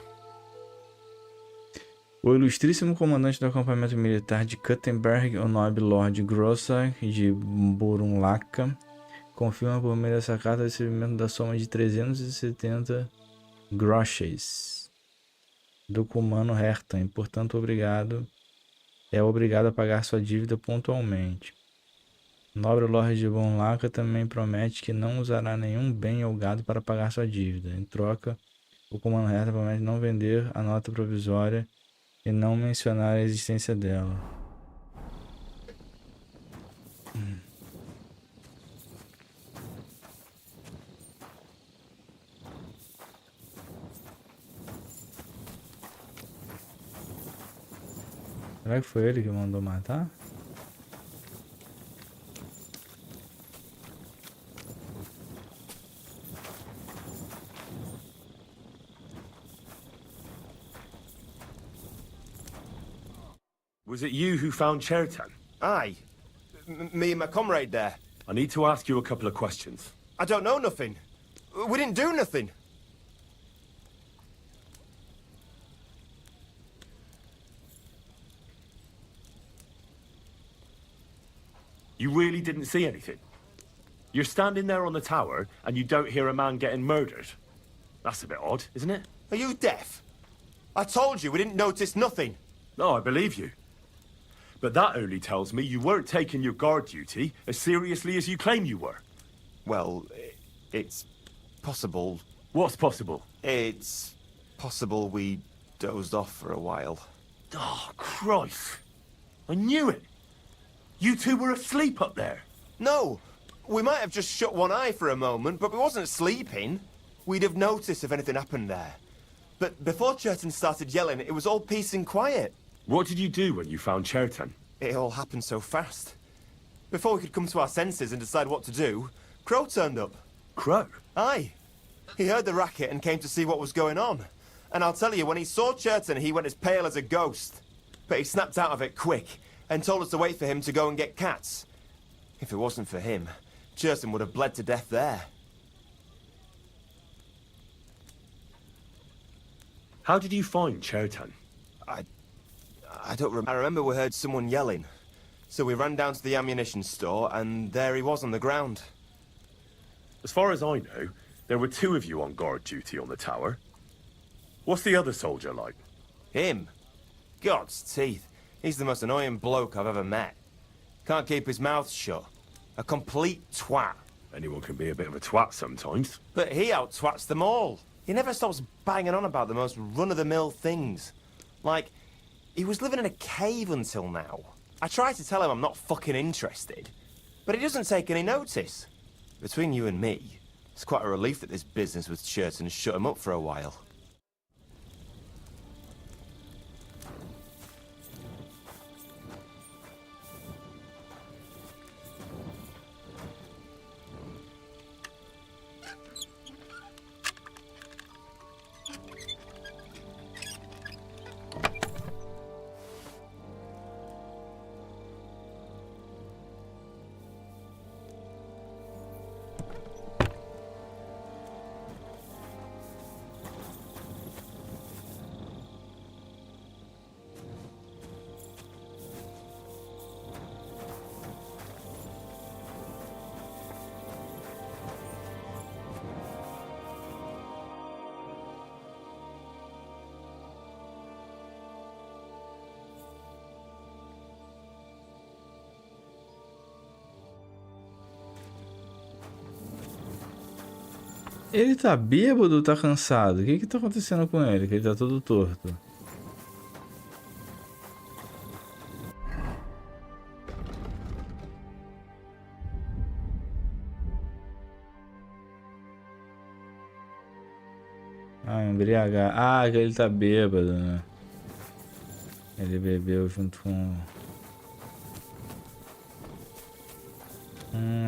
O ilustríssimo comandante do acampamento militar de Kuttenberg, o nobre Lord Grossar de Burunlaka, confirma por meio dessa carta o recebimento da soma de 370 groches do comando Hertan e, portanto, é obrigado a pagar sua dívida pontualmente. O nobre Lord de Burunlaka também promete que não usará nenhum bem ou gado para pagar sua dívida. Em troca, o comando Hertan promete não vender a nota provisória e não mencionar a existência dela. Será que foi ele que mandou matar? Was it you who found Chertan? Aye. Me and my comrade there. I need to ask you a couple of questions. I don't know nothing. We didn't do nothing. You really didn't see anything? You're standing there on the tower and you don't hear a man getting murdered? That's a bit odd, isn't it? Are you deaf? I told you we didn't notice nothing. No, I believe you. But that only tells me you weren't taking your guard duty as seriously as you claim you were. Well, it's possible. What's possible? It's possible we dozed off for a while. Oh, Christ. I knew it. You two were asleep up there. No, we might have just shut one eye for a moment, but we wasn't sleeping. We'd have noticed if anything happened there. But before Chertan started yelling, it was all peace and quiet. What did you do when you found Chertan? It all happened so fast. Before we could come to our senses and decide what to do, Crow turned up. Crow? Aye. He heard the racket and came to see what was going on. And I'll tell you, when he saw Chertan, he went as pale as a ghost. But he snapped out of it quick and told us to wait for him to go and get cats. If it wasn't for him, Chertan would have bled to death there. How did you find Chertan? I don't remember. I remember we heard someone yelling. So we ran down to the ammunition store, and there he was on the ground. As far as I know, there were two of you on guard duty on the tower. What's the other soldier like? Him? God's teeth. He's the most annoying bloke I've ever met. Can't keep his mouth shut. A complete twat. Anyone can be a bit of a twat sometimes. But he out-twats them all. He never stops banging on about the most run-of-the-mill things. Like, he was living in a cave until now. I tried to tell him I'm not fucking interested, but he doesn't take any notice. Between you and me, it's quite a relief that this business with Chertan shut him up for a while. Ele tá bêbado ou tá cansado? O que que tá acontecendo com ele? Que ele tá todo torto. Ah, embriagar. Ah, que ele tá bêbado, né? Ele bebeu junto com...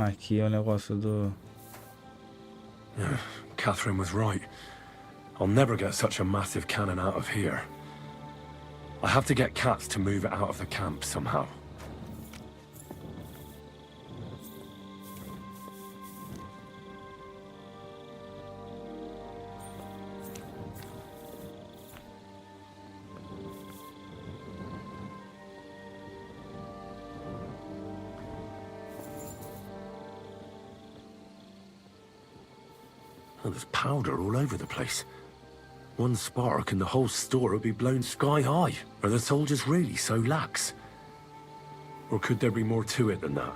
aqui é o negócio do... Catherine was right. I'll never get such a massive cannon out of here. I have to get cats to move it out of the camp somehow. Oh, there's powder all over the place. One spark and the whole store would be blown sky high. Are the soldiers really so lax? Or could there be more to it than that?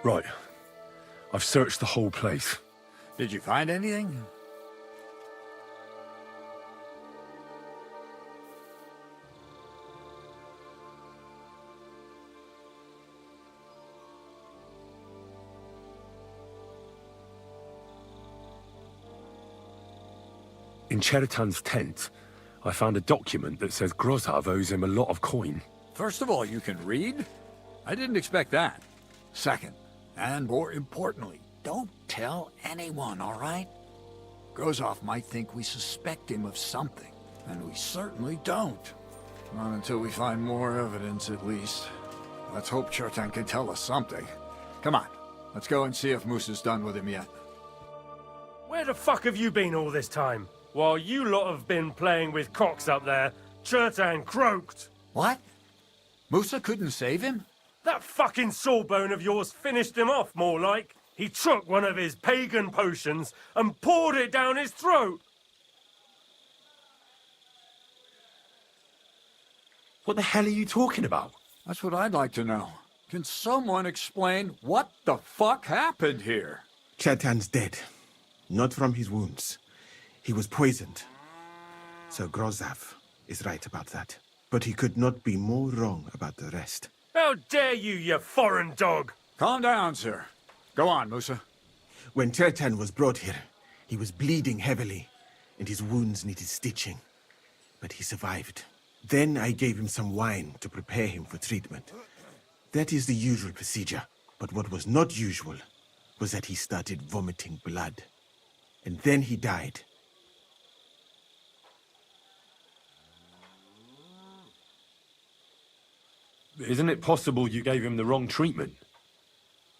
Right. I've searched the whole place. Did you find anything? In Cheritan's tent, I found a document that says Grozav owes him a lot of coin. First of all, you can read? I didn't expect that. Second, and more importantly, don't tell anyone, all right? Grozov might think we suspect him of something, and we certainly don't. Not until we find more evidence, at least. Let's hope Cheritan can tell us something. Come on, let's go and see if Musa's done with him yet. Where the fuck have you been all this time? While you lot have been playing with cocks up there, Cheritan croaked. What? Musa couldn't save him? That fucking sawbone of yours finished him off, more like. He took one of his pagan potions and poured it down his throat. What the hell are you talking about? That's what I'd like to know. Can someone explain what the fuck happened here? Cheritan's dead. Not from his wounds. He was poisoned. So Grozav is right about that. But he could not be more wrong about the rest. How dare you, you foreign dog! Calm down, sir. Go on, Musa. When Cheritan was brought here, he was bleeding heavily, and his wounds needed stitching. But he survived. Then I gave him some wine to prepare him for treatment. That is the usual procedure. But what was not usual was that he started vomiting blood. And then he died. Isn't it possible you gave him the wrong treatment?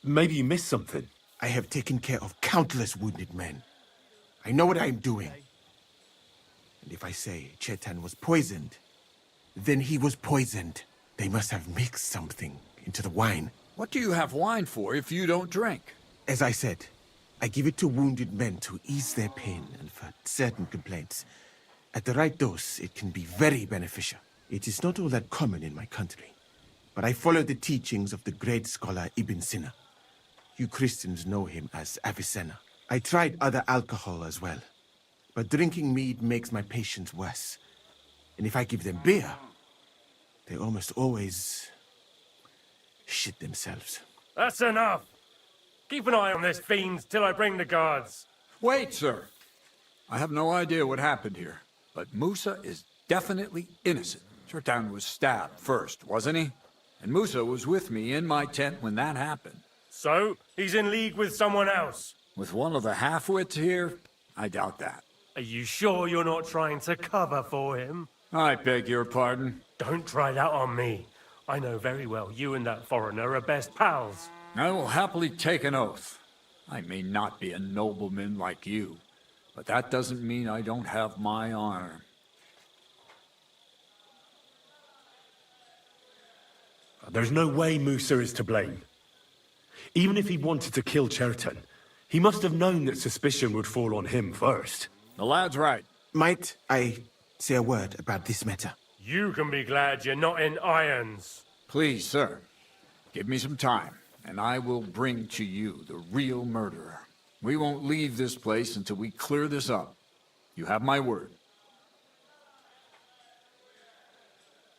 Maybe you missed something. I have taken care of countless wounded men. I know what I am doing. And if I say Cheritan was poisoned, then he was poisoned. They must have mixed something into the wine. What do you have wine for if you don't drink? As I said, I give it to wounded men to ease their pain and for certain complaints. At the right dose, it can be very beneficial. It is not all that common in my country. But I follow the teachings of the great scholar Ibn Sina. You Christians know him as Avicenna. I tried other alcohol as well. But drinking mead makes my patients worse. And if I give them beer, they almost always shit themselves. That's enough! Keep an eye on this fiend till I bring the guards. Wait, sir. I have no idea what happened here, but Musa is definitely innocent. Cheritan was stabbed first, wasn't he? And Musa was with me in my tent when that happened. So, he's in league with someone else? With one of the half-wits here? I doubt that. Are you sure you're not trying to cover for him? I beg your pardon. Don't try that on me. I know very well you and that foreigner are best pals. I will happily take an oath. I may not be a nobleman like you, but that doesn't mean I don't have my honor. There's no way Musa is to blame. Even if he wanted to kill Cheritan, he must have known that suspicion would fall on him first. The lad's right. Might I say a word about this matter? You can be glad you're not in irons. Please, sir, give me some time, and I will bring to you the real murderer. We won't leave this place until we clear this up. You have my word.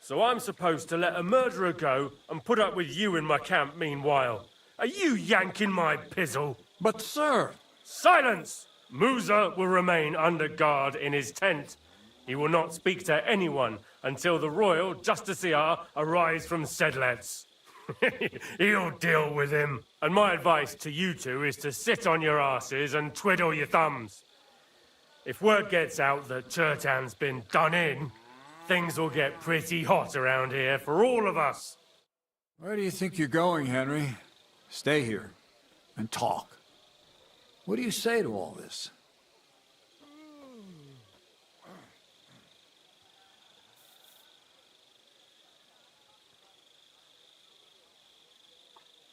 So I'm supposed to let a murderer go and put up with you in my camp meanwhile. Are you yanking my pizzle? But, sir... Silence! Musa will remain under guard in his tent. He will not speak to anyone until the royal justiciar arrives from Sedlets. You'll deal with him. And my advice to you two is to sit on your asses and twiddle your thumbs. If word gets out that Chertan's been done in, things will get pretty hot around here for all of us. Where do you think you're going, Henry? Stay here and talk. What do you say to all this?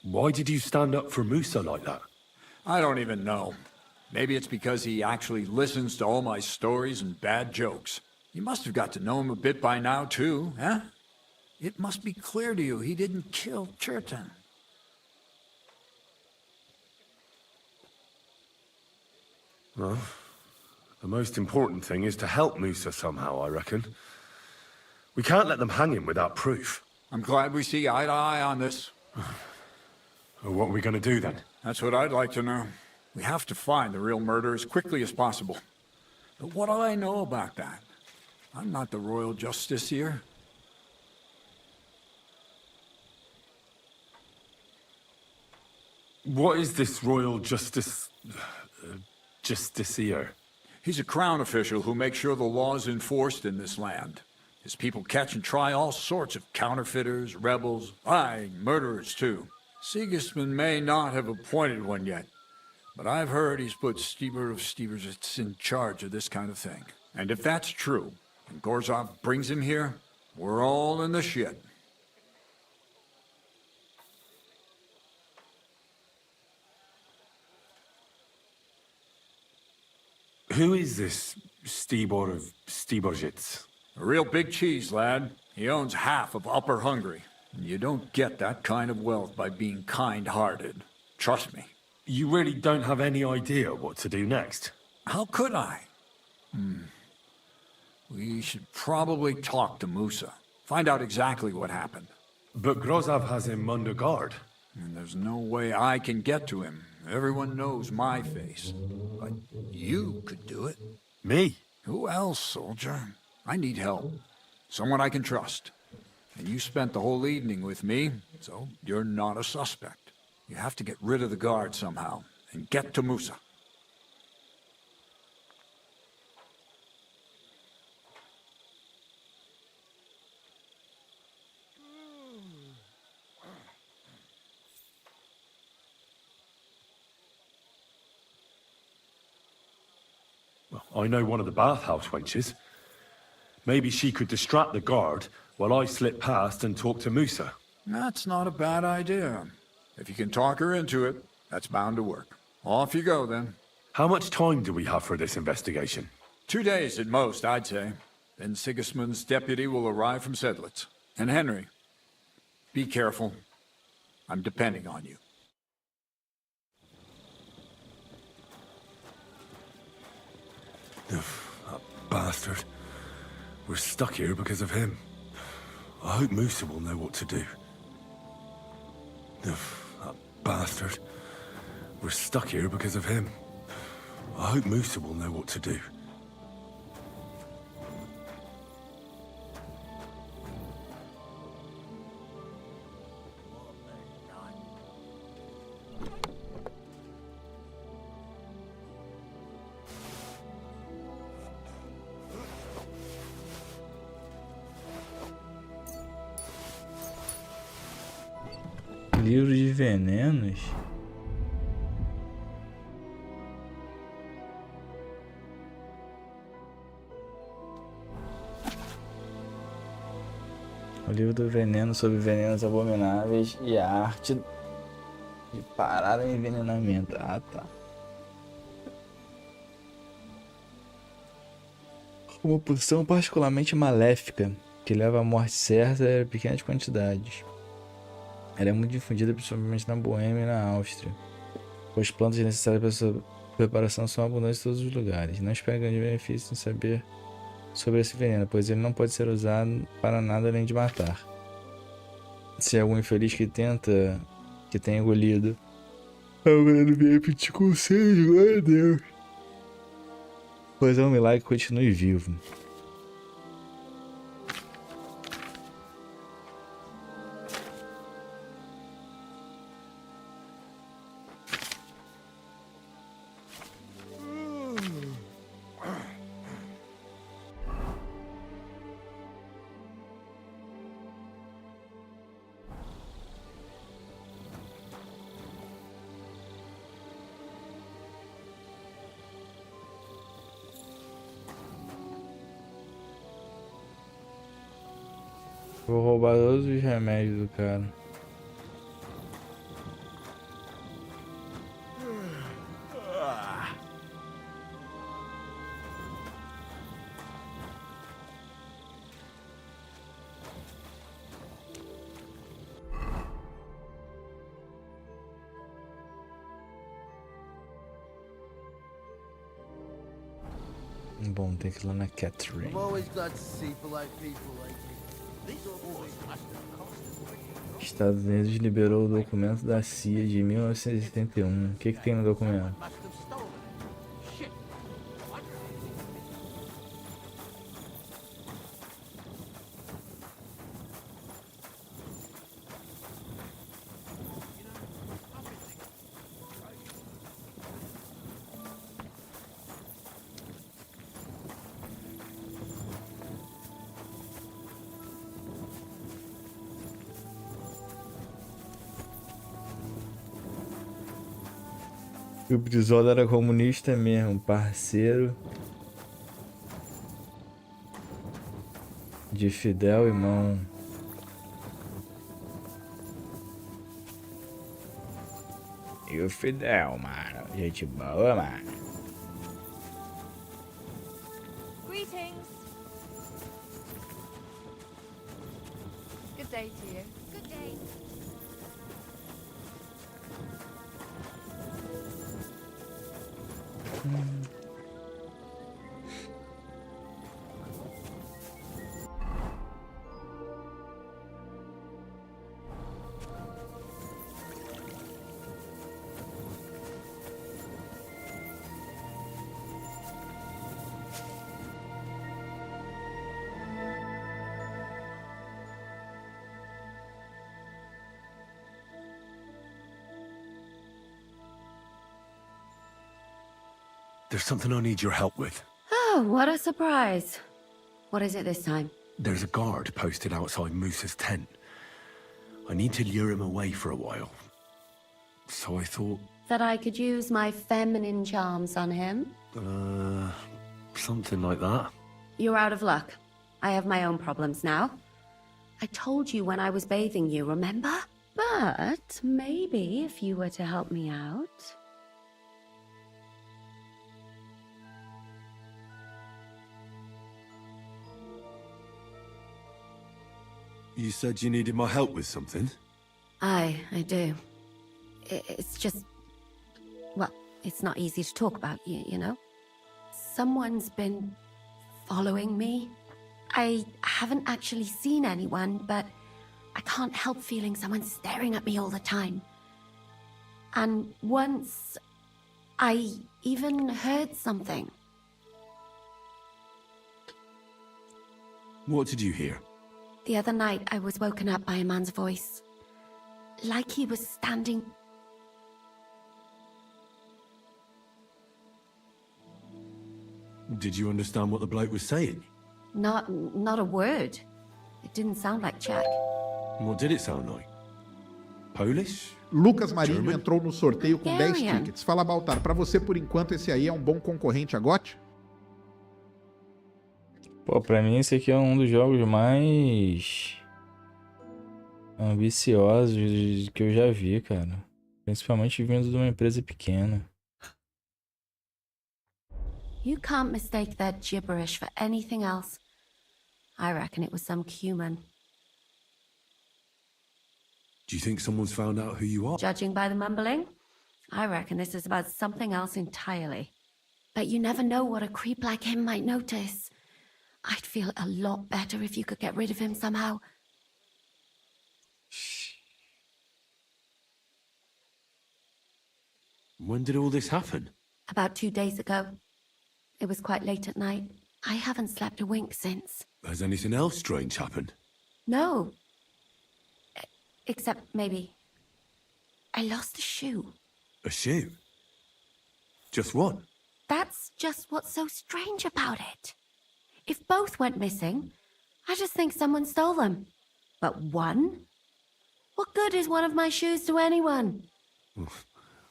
Why did you stand up for Musa like that? I don't even know. Maybe it's because he actually listens to all my stories and bad jokes. You must have got to know him a bit by now, too, huh? It must be clear to you he didn't kill Chertan. Well, the most important thing is to help Musa somehow, I reckon. We can't let them hang him without proof. I'm glad we see eye to eye on this. Well, what are we going to do then? That's what I'd like to know. We have to find the real murderer as quickly as possible. But what do I know about that? I'm not the royal justiciar. What is this royal justiciar? He's a crown official who makes sure the law is enforced in this land. His people catch and try all sorts of counterfeiters, rebels, murderers too. Sigismund may not have appointed one yet, but I've heard he's put Steber of Stebersitz in charge of this kind of thing. And if that's true, and Gorzov brings him here, we're all in the shit. Who is this Stebor of Stebersitz? A real big cheese, lad. He owns half of Upper Hungary. You don't get that kind of wealth by being kind-hearted. Trust me. You really don't have any idea what to do next? How could I? We should probably talk to Musa. Find out exactly what happened. But Grozov has him under guard. And there's no way I can get to him. Everyone knows my face. But you could do it. Me? Who else, soldier? I need help. Someone I can trust. And you spent the whole evening with me, so you're not a suspect. You have to get rid of the guard somehow, and get to Musa. Well, I know one of the bathhouse wenches. Maybe she could distract the guard while I slip past and talk to Musa. That's not a bad idea. If you can talk her into it, that's bound to work. Off you go, then. How much time do we have for this investigation? 2 days at most, I'd say. Then Sigismund's deputy will arrive from Sedlitz. And Henry, be careful. I'm depending on you. That bastard. We're stuck here because of him. I hope Musa will know what to do. That bastard. We're stuck here because of him. I hope Musa will know what to do. Livro de venenos? O livro do veneno sobre venenos abomináveis e a arte de parar o envenenamento. Ah, tá. Uma poção particularmente maléfica que leva à morte certa em pequenas quantidades. Ela é muito difundida principalmente na Boêmia e na Áustria. As plantas necessárias para sua preparação são abundantes em todos os lugares. Não espere grande benefício em saber sobre esse veneno, pois ele não pode ser usado para nada além de matar. Se algum infeliz que tenha engolido o veneno vier pedir conselho, glória a Deus. Pois é um milagre que continue vivo. Vou roubar todos os remédios do cara. Bom, tem que ir lá na Catherine. Estados Unidos liberou o documento da CIA de 1971. O que tem no documento? O Brizola era comunista mesmo, parceiro de Fidel, irmão. E o Fidel, mano. Gente boa, mano. Greetings. Good day to you. Good day. There's something I need your help with. Oh, what a surprise. What is it this time? There's a guard posted outside Moose's tent. I need to lure him away for a while. So I thought... That I could use my feminine charms on him? Something like that. You're out of luck. I have my own problems now. I told you when I was bathing you, remember? But maybe if you were to help me out... You said you needed my help with something? I do. It's just... Well, it's not easy to talk about, you know? Someone's been following me. I haven't actually seen anyone, but I can't help feeling someone staring at me all the time. And once, I even heard something. What did you hear? The other night, I was woken up by a man's voice. Like he was standing... Did you understand what the bloke was saying? Not a word. It didn't sound like Czech. What did it sound like? Polish? Lucas Marinho entrou no sorteio com 10 Garian. tickets. Fala, Baltar, pra você, por enquanto, esse aí é um bom concorrente a GOT? Pô, pra mim esse aqui é um dos jogos mais ambiciosos que eu já vi, cara. Principalmente vindo de uma empresa pequena. You can't mistake their gibberish for anything else. I reckon it was some human. Do you think someone's found out who you are? Judging by the mumbling, I reckon this is about something else entirely. But you never know what a creep like him might notice. I'd feel a lot better if you could get rid of him somehow. When did all this happen? About 2 days ago. It was quite late at night. I haven't slept a wink since. Has anything else strange happened? No. Except maybe... I lost a shoe. A shoe? Just one? That's just what's so strange about it. If both went missing, I just think someone stole them. But one? What good is one of my shoes to anyone?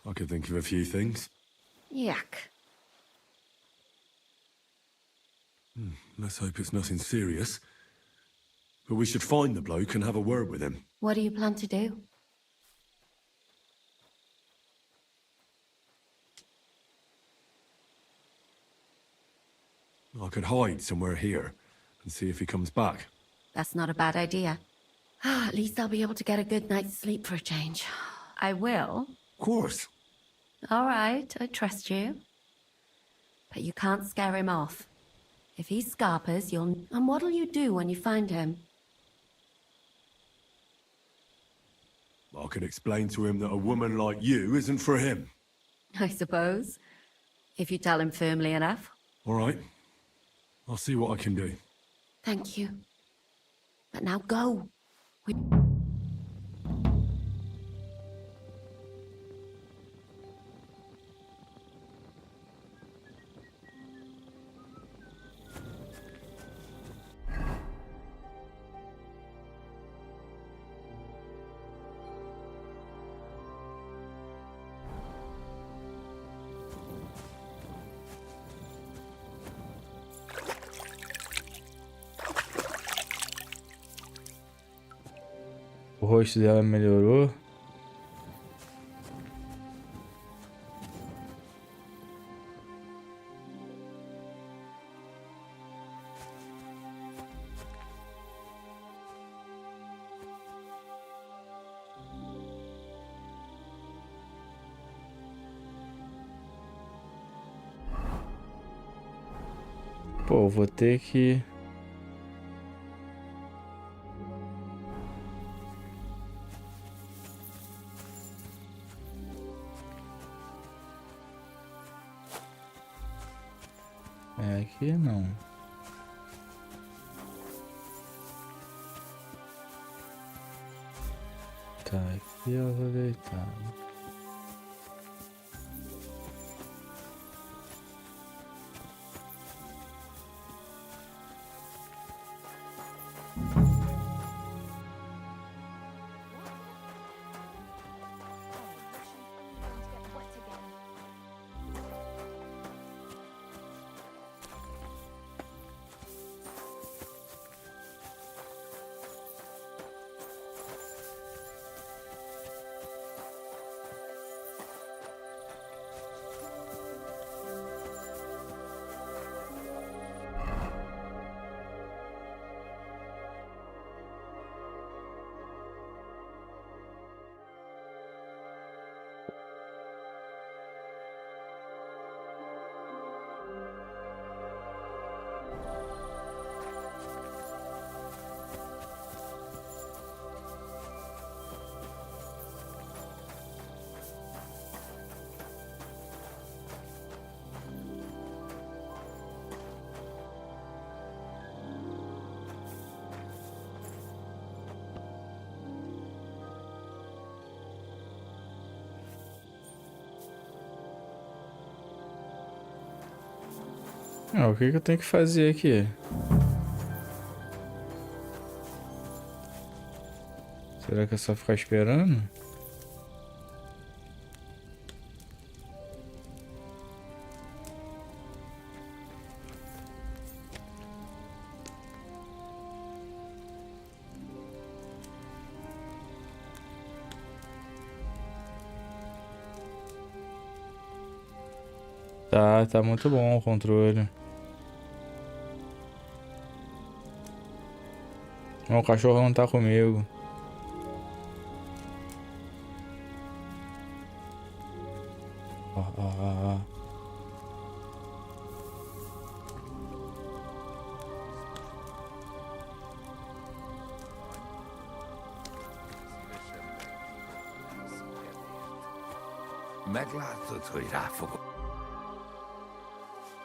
I could think of a few things. Yuck. Let's hope it's nothing serious. But we should find the bloke and have a word with him. What do you plan to do? I could hide somewhere here and see if he comes back. That's not a bad idea. At least I'll be able to get a good night's sleep for a change. I will. Of course. All right, I trust you. But you can't scare him off. If he scarpers, you'll... And what'll you do when you find him? I could explain to him that a woman like you isn't for him. I suppose. If you tell him firmly enough. All right. I'll see what I can do. Thank you. But now go. O rosto dela melhorou. Pô, vou ter que... É, aqui não. Tá, aqui ela vai deitar. Ah, o que que eu tenho que fazer aqui? Será que é só ficar esperando? Tá muito bom o controle. Não, o cachorro não tá comigo.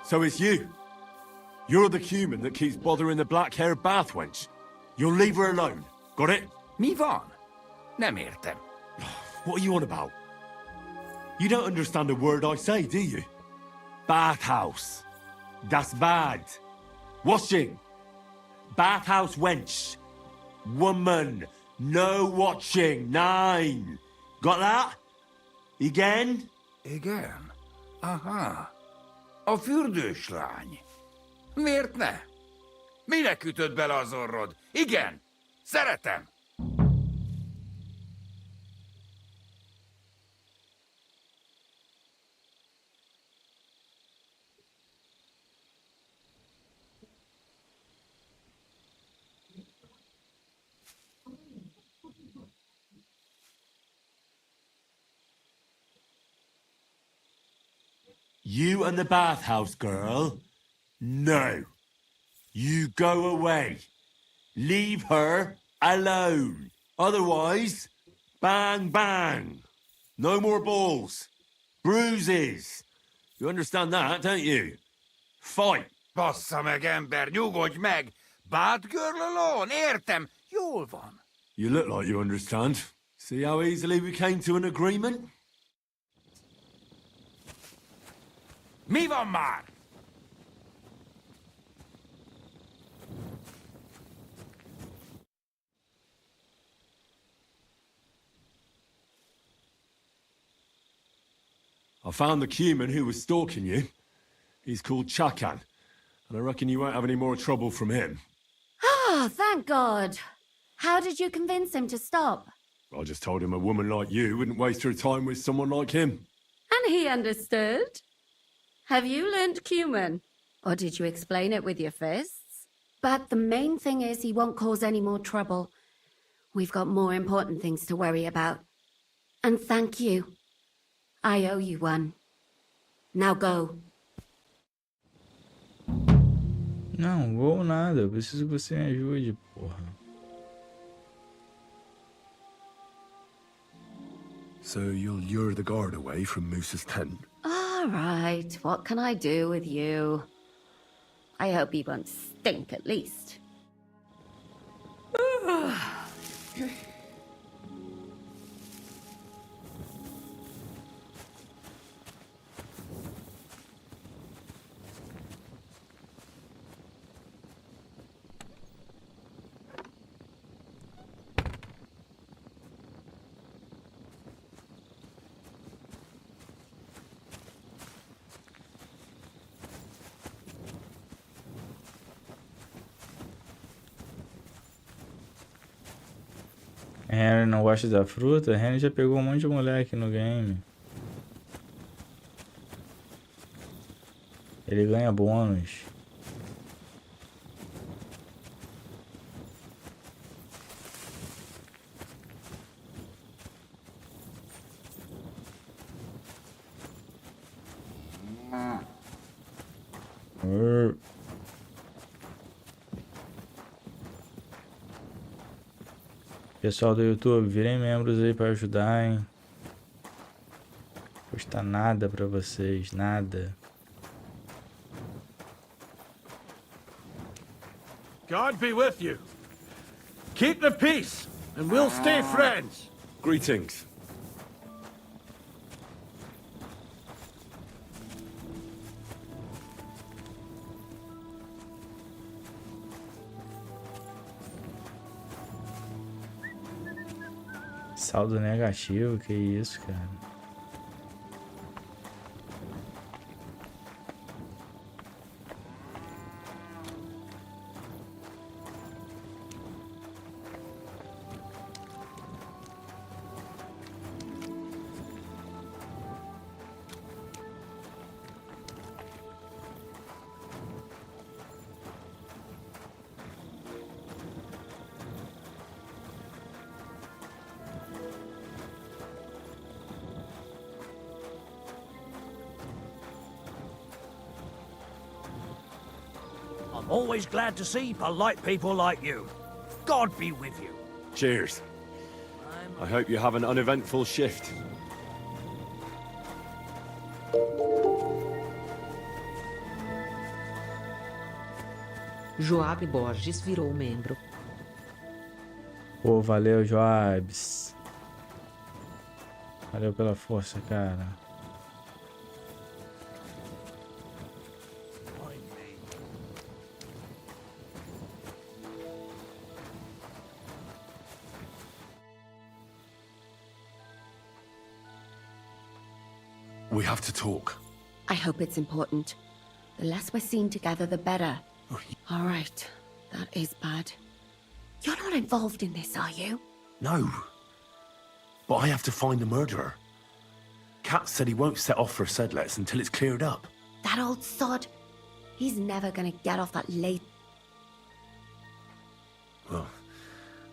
So it's you. You're the human that keeps bothering the black-haired bath wench. You'll leave her alone. Got it? Mi van? Nem értem. What are you on about? You don't understand a word I say, do you? Bathhouse. Das bad. Washing. Bathhouse wench. Woman. No watching. 9. Got that? Igen? Igen? Aha. A fürdős lány. Miért ne? Minek ütöd bele az orrod? Igen, Szeretem. You and the bathhouse girl? No. You go away. Leave her alone. Otherwise, bang, bang. No more balls. Bruises. You understand that, don't you? Fight. Bassza meg, ember, nyugodj meg! Bad girl alone, értem, jól van. You look like you understand. See how easily we came to an agreement? Mi van már? I found the Cuman who was stalking you. He's called Chakan, and I reckon you won't have any more trouble from him. Ah, thank God. How did you convince him to stop? I just told him a woman like you wouldn't waste her time with someone like him. And he understood? Have you learned Cuman? Or did you explain it with your fists? But the main thing is he won't cause any more trouble. We've got more important things to worry about. And thank you. I owe you one. Now go. Não, vou nada. Eu preciso que você me ajude, porra. So you'll lure the guard away from Moose's tent? All right, what can I do with you? I hope he won't stink at least. Henry não gosta da fruta? Henry já pegou um monte de moleque no game. Ele ganha bônus. Pessoal do YouTube, virem membros aí pra ajudar, hein? Custa nada pra vocês, nada. God be with you. Keep the peace, and we'll stay friends. Greetings. Saldo negativo, que isso, cara. I'm always glad to see polite people like you. God be with you. Cheers. I hope you have an uneventful shift. Joab Borges virou membro. Pô, valeu, Joabs. Valeu pela força, cara. We have to talk. I hope it's important. The less we're seen together, the better. All right, that is bad. You're not not involved in this, are you? No. But I have to find the murderer. Kat said he won't set off for Sedlets until it's cleared up. That old sod. He's never gonna get off that late. Well,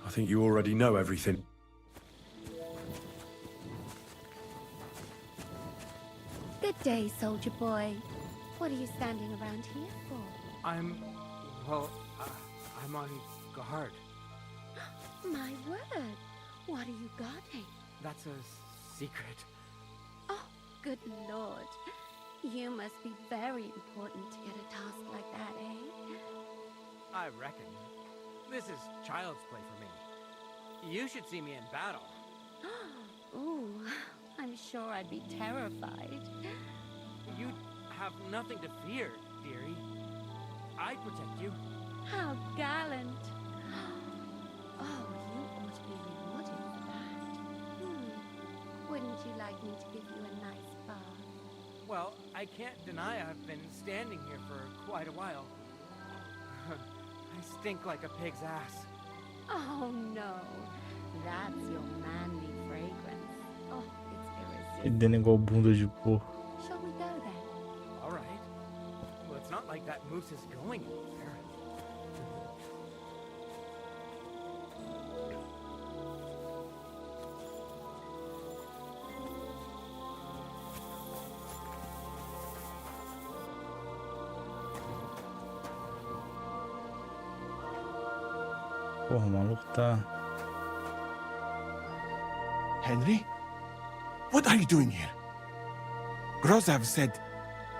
I think you already know everything. Good day, soldier boy. What are you standing around here for? I'm on guard. My word. What are you guarding? That's a secret. Oh, good lord. You must be very important to get a task like that, eh? I reckon. This is child's play for me. You should see me in battle. Ooh, I'm sure I'd be terrified. You'd have nothing to fear, dearie. I'd protect you. How gallant. Oh, you ought to be rewarded for that. Wouldn't you like me to give you a nice bath? Well, I can't deny I've been standing here for quite a while. I stink like a pig's ass. Oh no, that's your manly fragrance. Oh, it's irresistible. Fedendo igual bunda de porco. Shall we go then? All right. Well, it's not like that moose is going anywhere. Porra, o maluco tá... Henry? What are you doing here? Grozov said...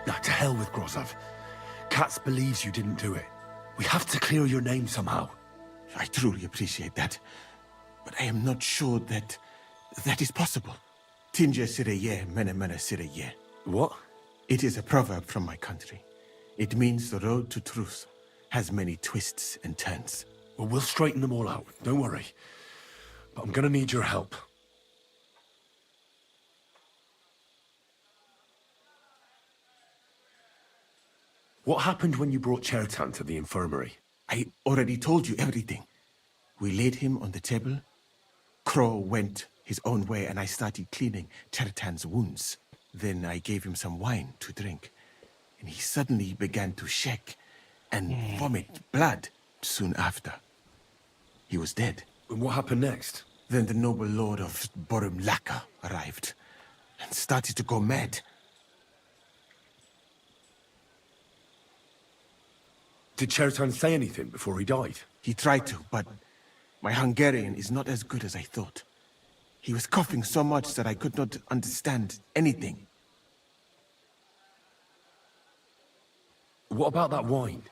Nah, to hell with Grozov. Katz believes you didn't do it. We have to clear your name somehow. I truly appreciate that. But I am not sure that is possible. Tinja sireye, mene mene sireye. What? It is a proverb from my country. It means the road to truth has many twists and turns. Well, we'll straighten them all out. Don't worry. But I'm gonna need your help. What happened when you brought Chertan to the infirmary? I already told you everything. We laid him on the table. Crow went his own way and I started cleaning Chertan's wounds. Then I gave him some wine to drink. And he suddenly began to shake and vomit blood soon after. He was dead. And what happened next? Then the noble lord of Borumlaka arrived and started to go mad. Did Chertan say anything before he died? He tried to, but my Hungarian is not as good as I thought. He was coughing so much that I could not understand anything. What about that wine?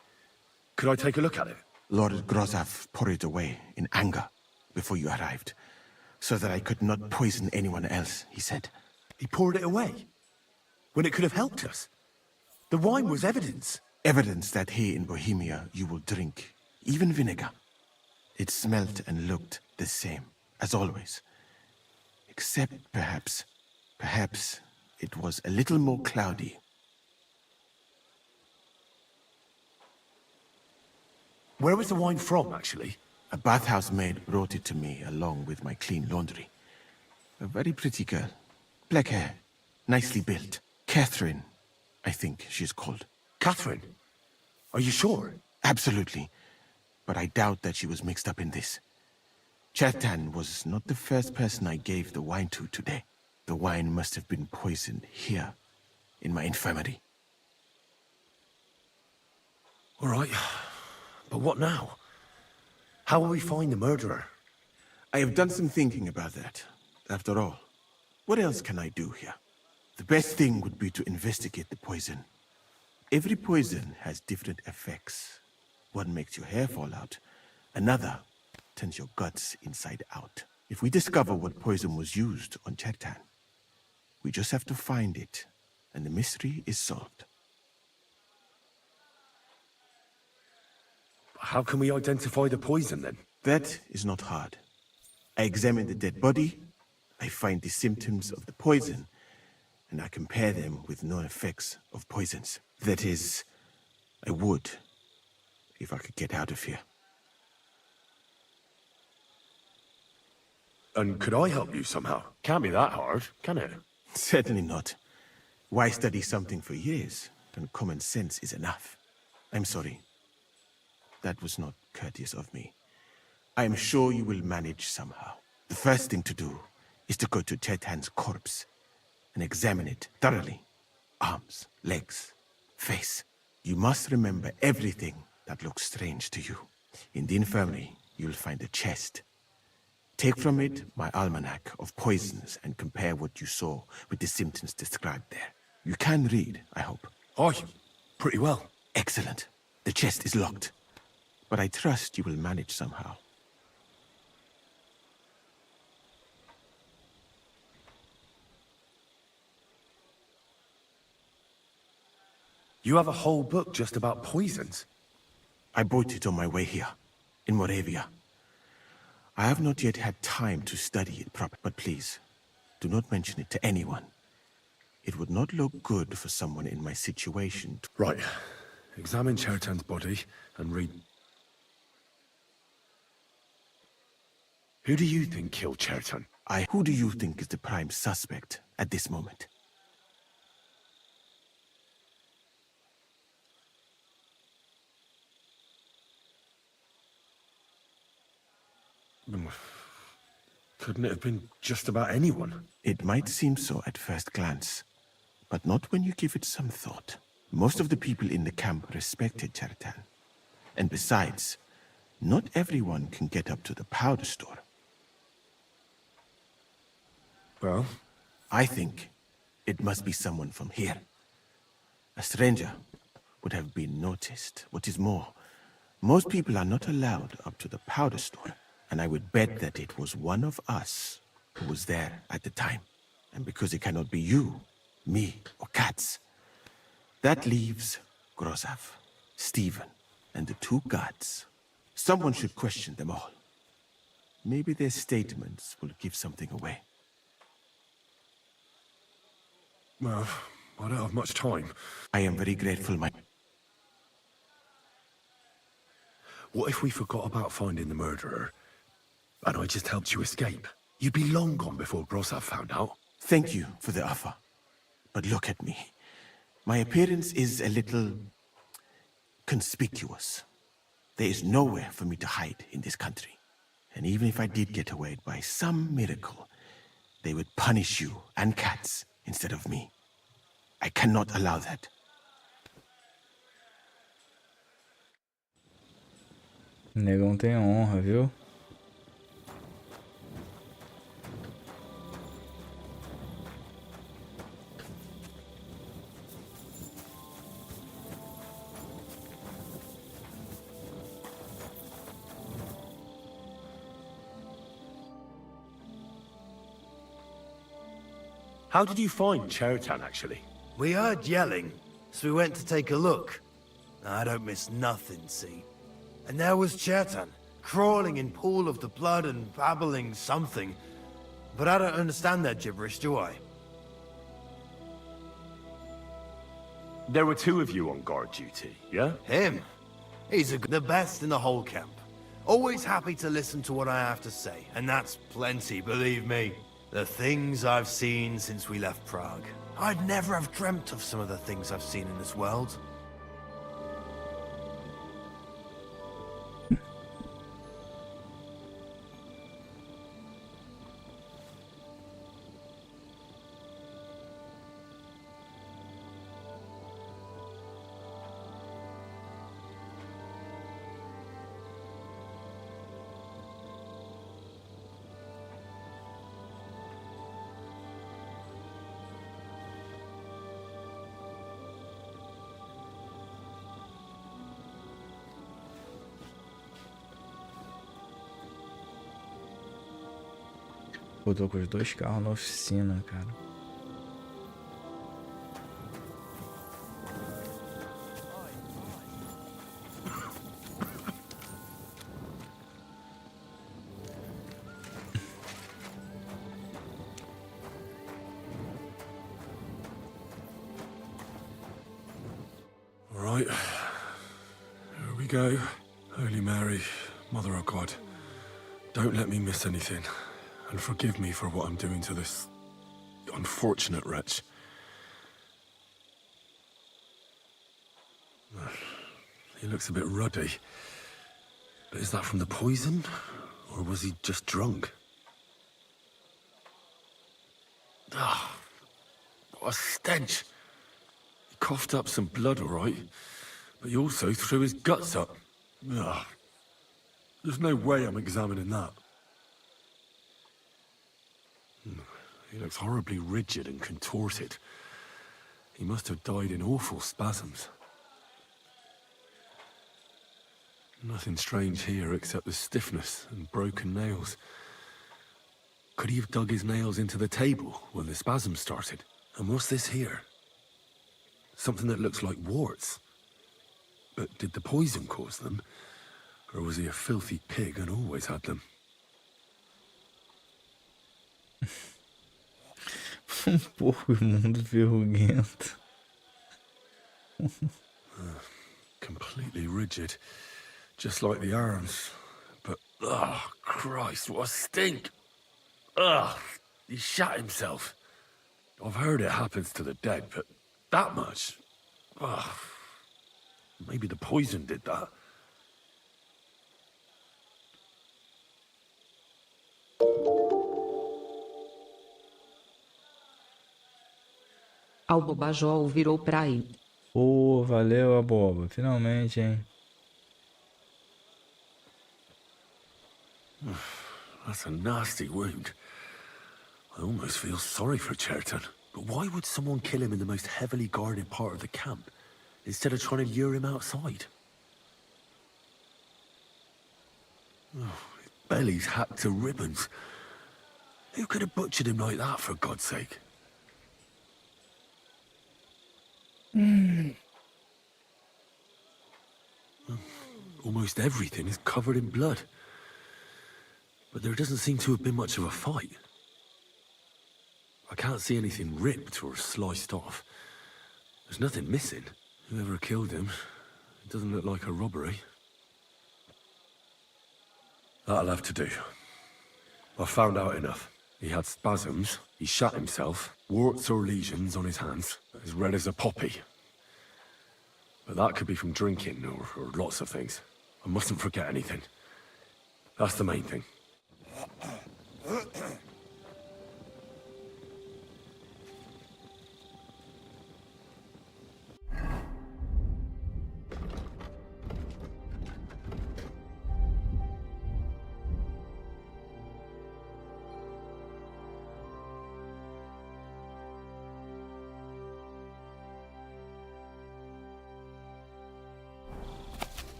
Could I take a look at it? Lord Grozov poured it away in anger before you arrived, so that I could not poison anyone else, he said. He poured it away? When it could have helped us? The wine was evidence. Evidence that here in Bohemia you will drink, even vinegar. It smelt and looked the same, as always. Except perhaps it was a little more cloudy. Where was the wine from, actually? A bathhouse maid brought it to me along with my clean laundry. A very pretty girl. Black hair, nicely built. Catherine, I think she's called. Catherine? Are you sure? Absolutely. But I doubt that she was mixed up in this. Chertan was not the first person I gave the wine to today. The wine must have been poisoned here, in my infirmary. All right. But what now? How will we find the murderer? I have done some thinking about that. After all, what else can I do here? The best thing would be to investigate the poison. Every poison has different effects. One makes your hair fall out. Another turns your guts inside out. If we discover what poison was used on Chertan, we just have to find it, and the mystery is solved. How can we identify the poison, then? That is not hard. I examine the dead body, I find the symptoms of the poison, and I compare them with known effects of poisons. That is, I would, if I could get out of here. And could I help you somehow? Can't be that hard, can it? Certainly not. Why study something for years when common sense is enough? I'm sorry. That was not courteous of me. I am sure you will manage somehow. The first thing to do is to go to Chetan's corpse and examine it thoroughly. Arms, legs, face. You must remember everything that looks strange to you. In the infirmary, you'll find a chest. Take from it my almanac of poisons and compare what you saw with the symptoms described there. You can read, I hope. Aye, pretty well. Excellent. The chest is locked, but I trust you will manage somehow. You have a whole book just about poisons? I bought it on my way here, in Moravia. I have not yet had time to study it properly, but please, do not mention it to anyone. It would not look good for someone in my situation. Right. Examine Chertan's body and read... Who do you think killed Chertan? Who do you think is the prime suspect at this moment? Couldn't it have been just about anyone? It might seem so at first glance, but not when you give it some thought. Most of the people in the camp respected Chertan. And besides, not everyone can get up to the powder store. Well? I think it must be someone from here. A stranger would have been noticed. What is more, most people are not allowed up to the powder store. And I would bet that it was one of us who was there at the time. And because it cannot be you, me, or Katz, that leaves Grozav, Stephen, and the two guards. Someone should question them all. Maybe their statements will give something away. Well, I don't have much time. I am very grateful, my... What if we forgot about finding the murderer, and I just helped you escape? You'd be long gone before Grozav found out. Thank you for the offer. But look at me. My appearance is a little... conspicuous. There is nowhere for me to hide in this country. And even if I did get away by some miracle, they would punish you and Katz instead of me. I cannot allow that. Negão tem honra, viu? How did you find Chertan, actually? We heard yelling, so we went to take a look. I don't miss nothing, see? And there was Chertan, crawling in pool of the blood and babbling something. But I don't understand that gibberish, do I? There were two of you on guard duty, yeah? Him? He's the best in the whole camp. Always happy to listen to what I have to say, and that's plenty, believe me. The things I've seen since we left Prague. I'd never have dreamt of some of the things I've seen in this world. Pô, tô com os dois carros na oficina, cara. All right. Here we go. Holy Mary, Mother of God, don't let me miss anything. and forgive me for what I'm doing to this unfortunate wretch. He looks a bit ruddy. But is that from the poison? Or was he just drunk? Ah, what a stench. He coughed up some blood, all right. But he also threw his guts up. Ugh. There's no way I'm examining that. He looks horribly rigid and contorted. He must have died in awful spasms. Nothing strange here except the stiffness and broken nails. Could he have dug his nails into the table when the spasms started? And what's this here? Something that looks like warts. But did the poison cause them? Or was he a filthy pig and always had them? Porco imundo verruguento. Completely rigid. Just like the arms. But, oh, Christ, what a stink! Ugh, he shot himself. I've heard it happens to the dead, but that much? Ugh. Maybe the poison did that. Albobajol virou pra ele. Pô, valeu, Aboba. Finalmente, hein? That's a nasty wound. I almost feel sorry for Cherton. But why would someone kill him in the most heavily guarded part of the camp, instead of trying to lure him outside? Oh, his belly's hacked to ribbons. Who could have butchered him like that, for God's sake? Almost everything is covered in blood. But there doesn't seem to have been much of a fight. I can't see anything ripped or sliced off. There's nothing missing. Whoever killed him, it doesn't look like a robbery. That'll have to do. I've found out enough. He had spasms, he shot himself, warts or lesions on his hands, as red as a poppy. But that could be from drinking or lots of things. I mustn't forget anything. That's the main thing.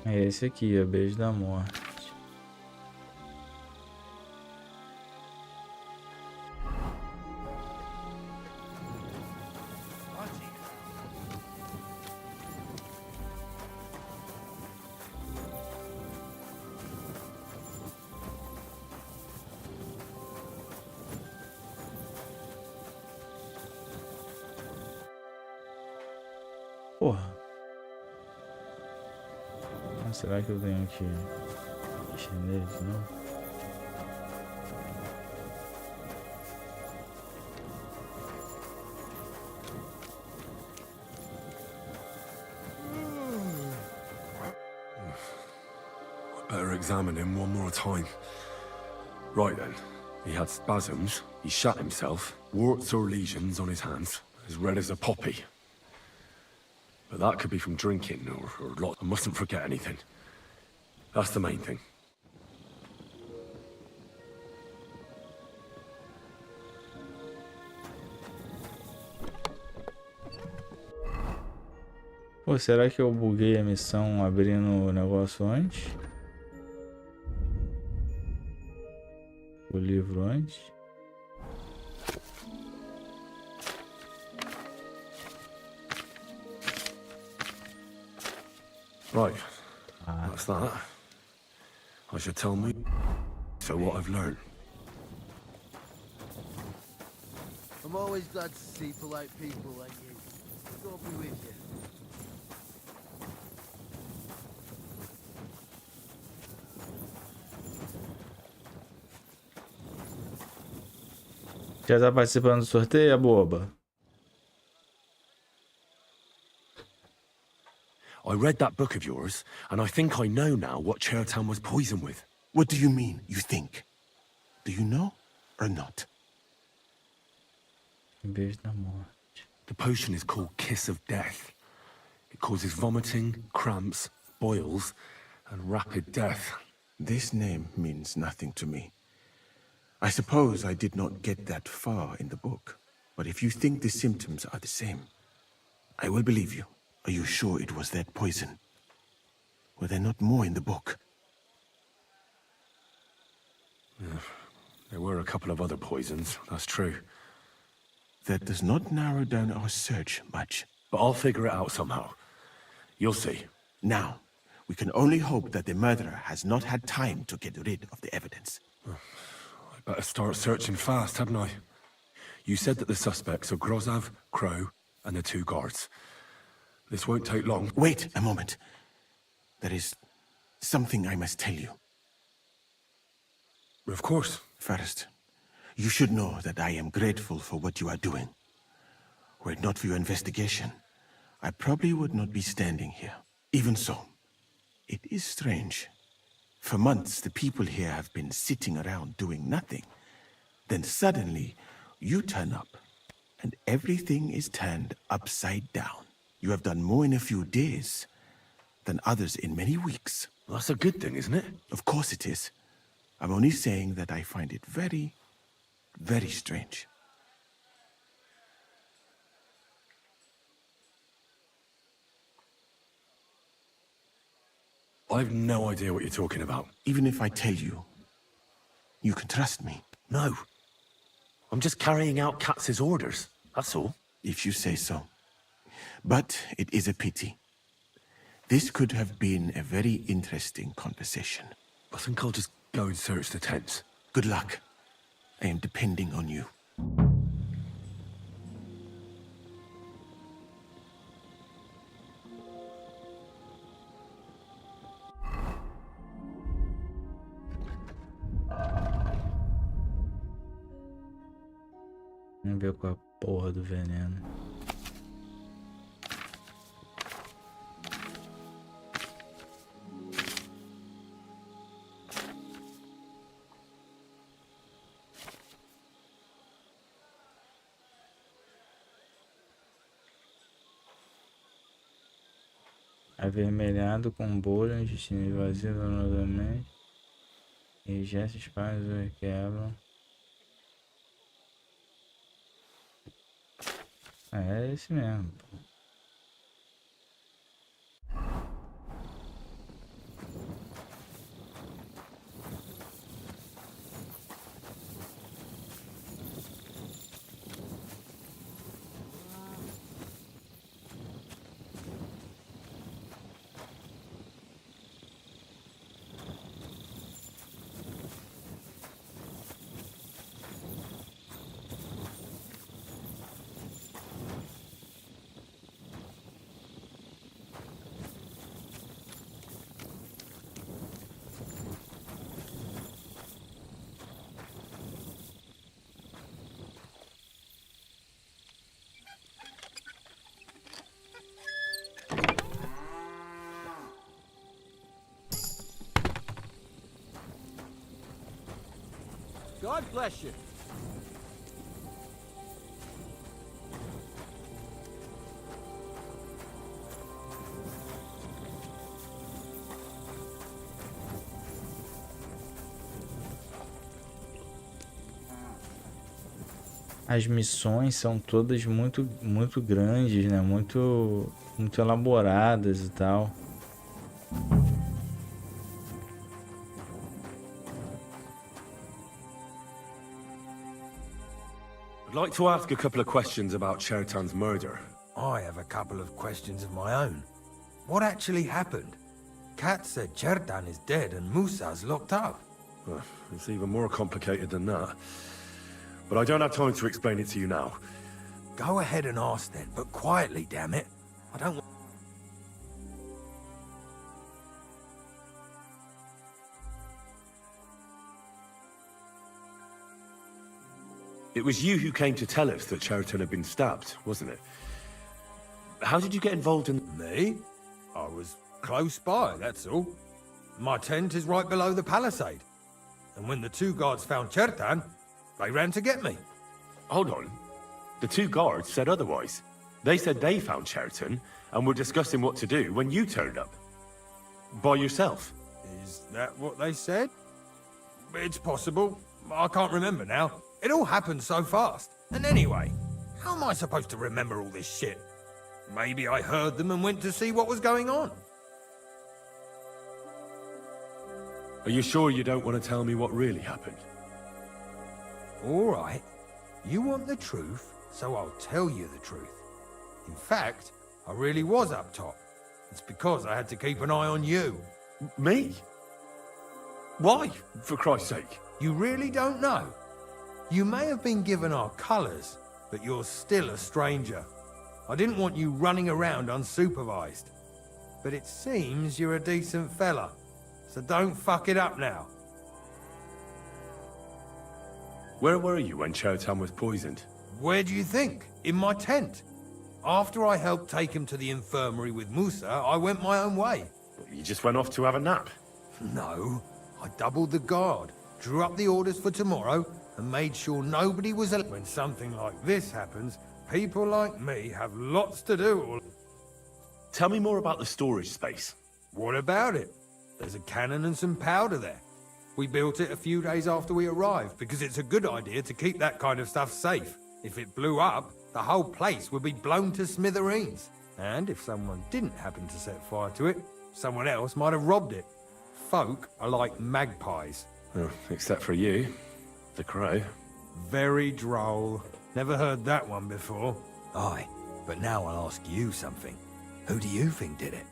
É esse aqui, ó, beijo da morte. Porra. Será que eu tenho que mexer nele de novo? I better examine him one more time. Right then. He had spasms, he shot himself, warts or lesions on his hands, as red as a poppy. But that could be from drinking or lot. I mustn't forget anything. That's the main thing. Pô, será que eu buguei a missão abrindo o negócio antes? O livro antes? Right. That's that. I should tell me. So what I've learned. I'm always glad to see polite people like you. God be with you. Já tá participando do sorteio, a boba? I read that book of yours, and I think I know now what Chertown was poisoned with. What do you mean, you think? Do you know or not? Beijo da morte. The potion is called Kiss of Death. It causes vomiting, cramps, boils, and rapid death. This name means nothing to me. I suppose I did not get that far in the book. But if you think the symptoms are the same, I will believe you. Are you sure it was that poison? Were there not more in the book? Yeah, there were a couple of other poisons, that's true. That does not narrow down our search much. But I'll figure it out somehow. You'll see. Now, we can only hope that the murderer has not had time to get rid of the evidence. I better start searching fast, hadn't I? You said that the suspects are Grozav, Crow, and the 2 guards. This won't take long. Wait a moment. There is something I must tell you. Of course. First, you should know that I am grateful for what you are doing. Were it not for your investigation, I probably would not be standing here. Even so, it is strange. For months, the people here have been sitting around doing nothing. Then suddenly, you turn up, and everything is turned upside down. You have done more in a few days than others in many weeks. Well, that's a good thing, isn't it? Of course it is. I'm only saying that I find it very, very strange. I've no idea what you're talking about. Even if I tell you, you can trust me. No. I'm just carrying out Katz's orders, that's all. If you say so. But it is a pity. This could have been a very interesting conversation. I think I'll just go and search the tents. Good luck. I am depending on you. Vamos ver qual é a porra do veneno. Avermelhado com bolhas, destino vazio dolorosamente. E gestos pais o quebram. É esse mesmo, pô. God bless you. As missões são todas muito grandes, né? Muito elaboradas e tal. I'd like to ask a couple of questions about Chertan's murder. I have a couple of questions of my own. What actually happened? Kat said Chertan is dead and Musa's locked up. It's even more complicated than that. But I don't have time to explain it to you now. Go ahead and ask then, but quietly, damn it. I don't want... It was you who came to tell us that Chertan had been stabbed, wasn't it? How did you get involved in... Me? I was close by, that's all. My tent is right below the palisade. And when the two guards found Chertan, they ran to get me. Hold on. The two guards said otherwise. They said they found Chertan and were discussing what to do when you turned up. By yourself. Is that what they said? It's possible. I can't remember now. It all happened so fast. And anyway, how am I supposed to remember all this shit? Maybe I heard them and went to see what was going on. Are you sure you don't want to tell me what really happened? All right. You want the truth, so I'll tell you the truth. In fact, I really was up top. It's because I had to keep an eye on you. Me? Why, for Christ's sake? You really don't know? You may have been given our colours, but you're still a stranger. I didn't want you running around unsupervised. But it seems you're a decent fella, so don't fuck it up now. Where were you when Chertan was poisoned? Where do you think? In my tent. After I helped take him to the infirmary with Musa, I went my own way. You just went off to have a nap? No, I doubled the guard, drew up the orders for tomorrow, and made sure nobody was alone. When something like this happens, people like me have lots to do. Tell me more about the storage space. What about it? There's a cannon and some powder there. We built it a few days after we arrived because it's a good idea to keep that kind of stuff safe. If it blew up, the whole place would be blown to smithereens. And if someone didn't happen to set fire to it, someone else might have robbed it. Folk are like magpies. Oh, except for you, the crow. Very droll. Never heard that one before. Aye, but now I'll ask you something. Who do you think did it?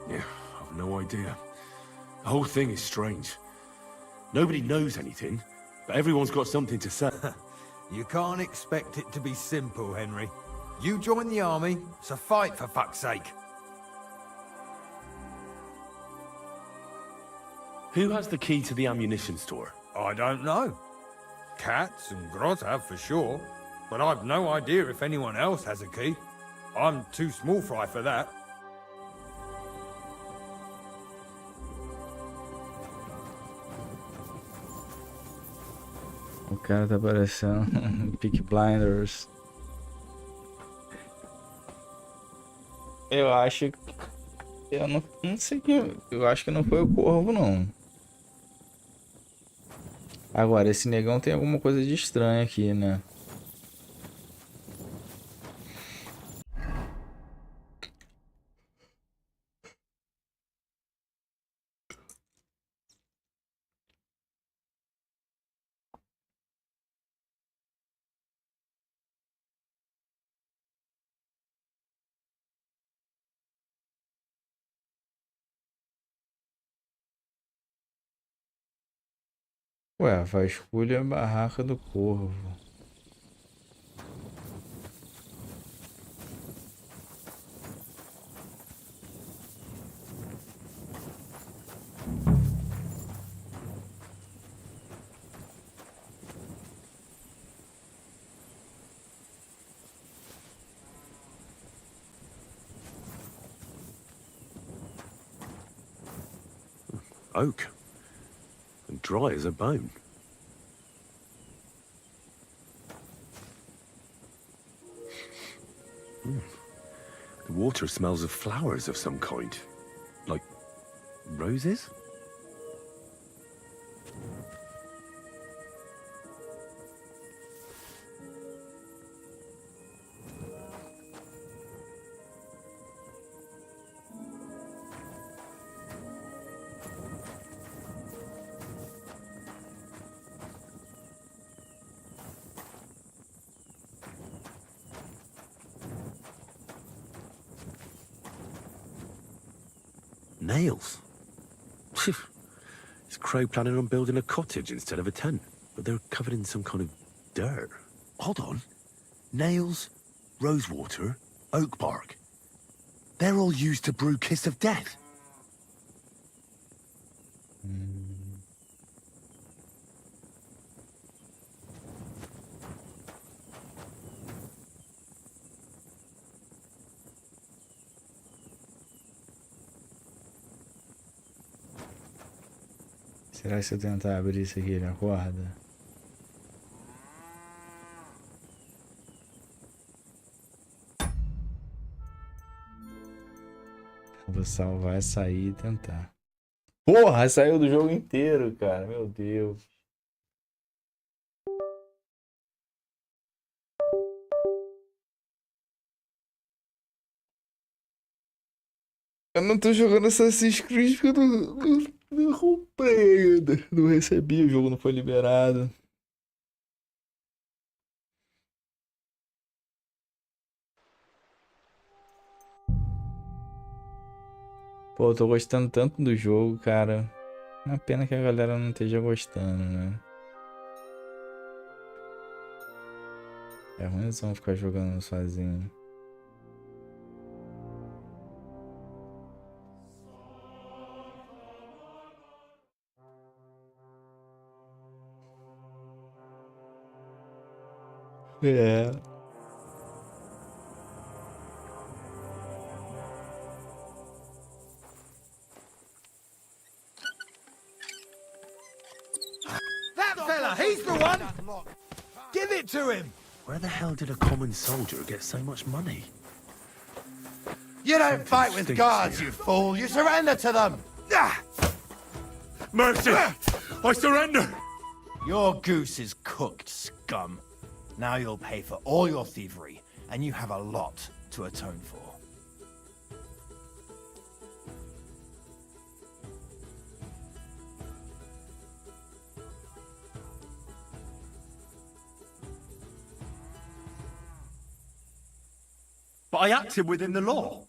Yeah, I've no idea. The whole thing is strange. Nobody knows anything, but everyone's got something to say. You can't expect it to be simple, Henry. You joined the army, so fight for fuck's sake. Who has the key to the ammunition store? I don't know. Katz and Groz have for sure, but I've no idea if anyone else has a key. I'm too small fry for that. O cara tá parecendo Peaky Blinders. Eu acho que... Eu não sei quem... Eu acho que não foi o Corvo, não. Agora, esse negão tem alguma coisa de estranho aqui, né? Ué, vasculha a barraca do Corvo. Oak. And dry as a bone. The water smells of flowers of some kind. Like roses? Nails. Is Crow planning on building a cottage instead of a tent? But they're covered in some kind of dirt. Hold on. Nails, rosewater, oak bark. They're all used to brew Kiss of Death. Será que se eu tentar abrir isso aqui ele acorda? Vou salvar, sair e tentar. Porra, saiu do jogo inteiro, cara. Meu Deus. Eu não tô jogando Assassin's Creed porque eu não comprei ainda. Não recebi, o jogo não foi liberado. Pô, eu tô gostando tanto do jogo, cara. Uma pena que a galera não esteja gostando, né? É ruim eles vão ficar jogando sozinho. É. That fella, he's the one! Give it to him! Where the hell did a common soldier get so much money? You don't fight with guards, you fool. You surrender to them. Mercy! I surrender! Your goose is cooked, scum. Now you'll pay for all your thievery, and you have a lot to atone for. But I acted within the law.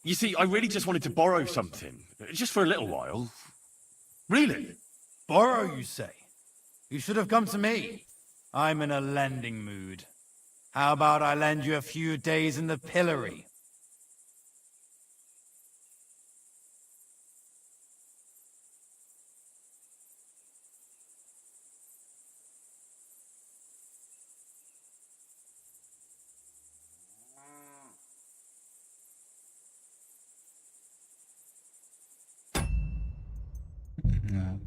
You see, I really just wanted to borrow something. Just for a little while. Really? Borrow, you say? You should have come to me. I'm in a lending mood. How about I lend you a few days in the pillory? Não.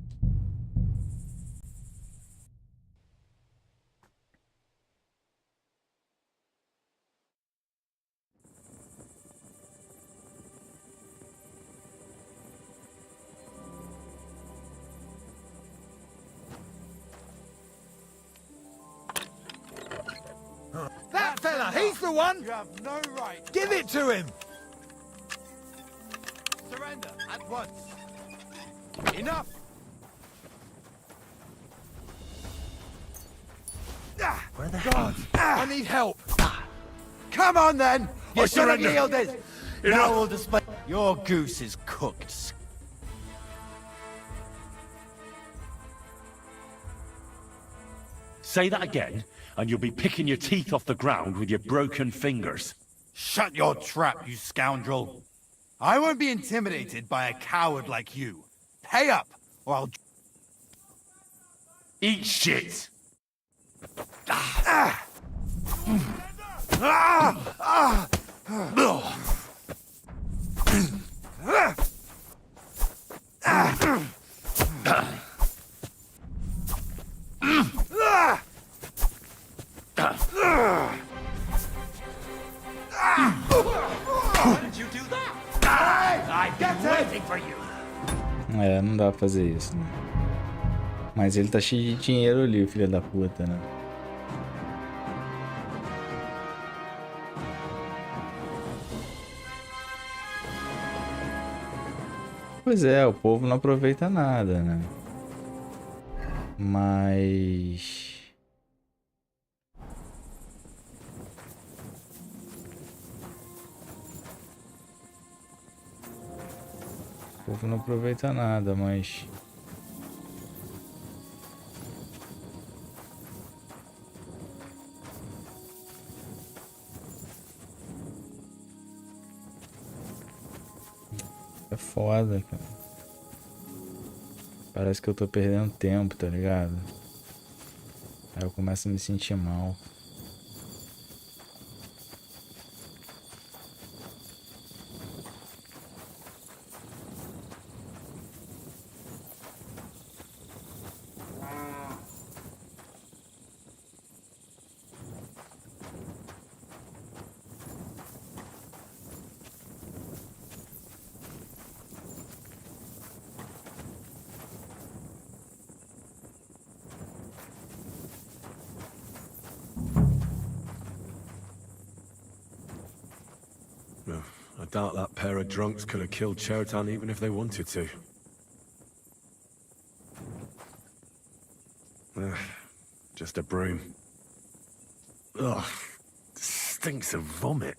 That fella, he's the one! You have no right. Give it to him! Surrender at once. Enough! Where the hell? I need help! Come on then! You I should have surrender. yielded! Now we'll display. Your goose is cooked. Say that again, and you'll be picking your teeth off the ground with your broken fingers. Shut your trap, you scoundrel. I won't be intimidated by a coward like you. Pay up, or I'll... Eat shit! Why did you do that? I've been waiting for you. É, não dá pra fazer isso, né? Mas ele tá cheio de dinheiro ali, o filho da puta, né? Pois é, o povo não aproveita nada, né? Mas... O povo não aproveita nada, mas... É foda, cara. Parece que eu tô perdendo tempo, tá ligado? Aí eu começo a me sentir mal. I doubt that pair of drunks could have killed Chertan even if they wanted to. Just a broom. Ugh, stinks of vomit.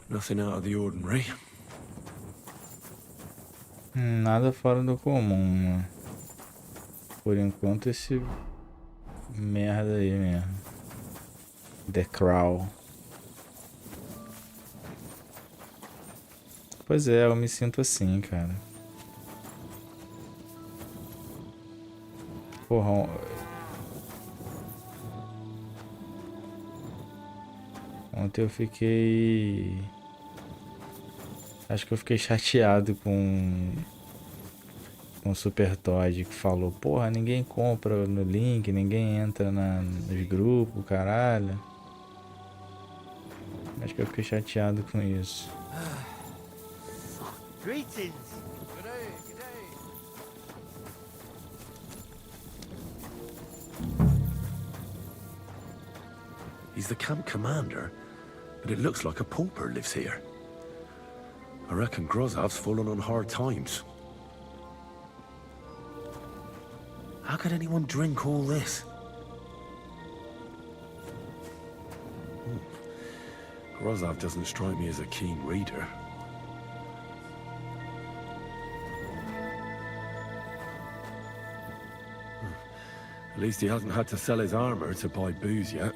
Nothing out of the ordinary. Nada fora do comum, né? Por enquanto esse merda aí mesmo. The Crow. Pois é, eu me sinto assim, cara. Porra. Ontem eu fiquei... Acho que eu fiquei chateado com o Super Todd, que falou: porra, ninguém compra no link, ninguém entra nos grupos, caralho. Acho que eu fiquei chateado com isso. Greetings. He's the camp commander, but it looks like a pauper lives here. I reckon Grozov's fallen on hard times. How could anyone drink all this? Grozov doesn't strike me as a keen reader. At least he hasn't had to sell his armor to buy booze yet.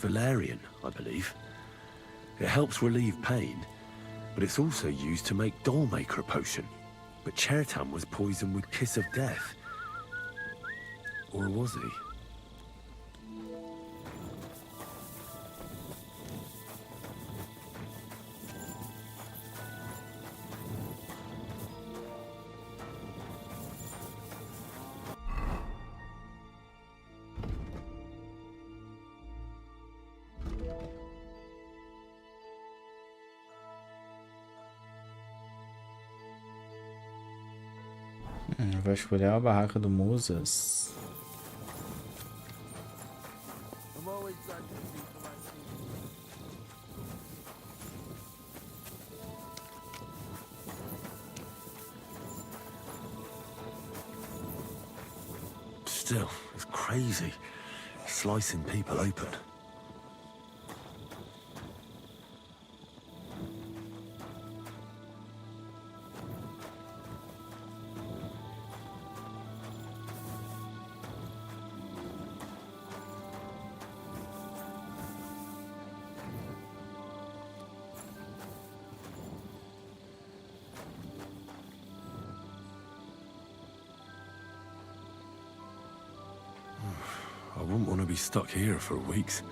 Valerian, I believe. It helps relieve pain, but it's also used to make Dollmaker potion. But Chertan was poisoned with Kiss of Death. Or was he? Vou escolher a barraca do Musas. Still, it's crazy. Slicing people open. I wouldn't want to be stuck here for weeks.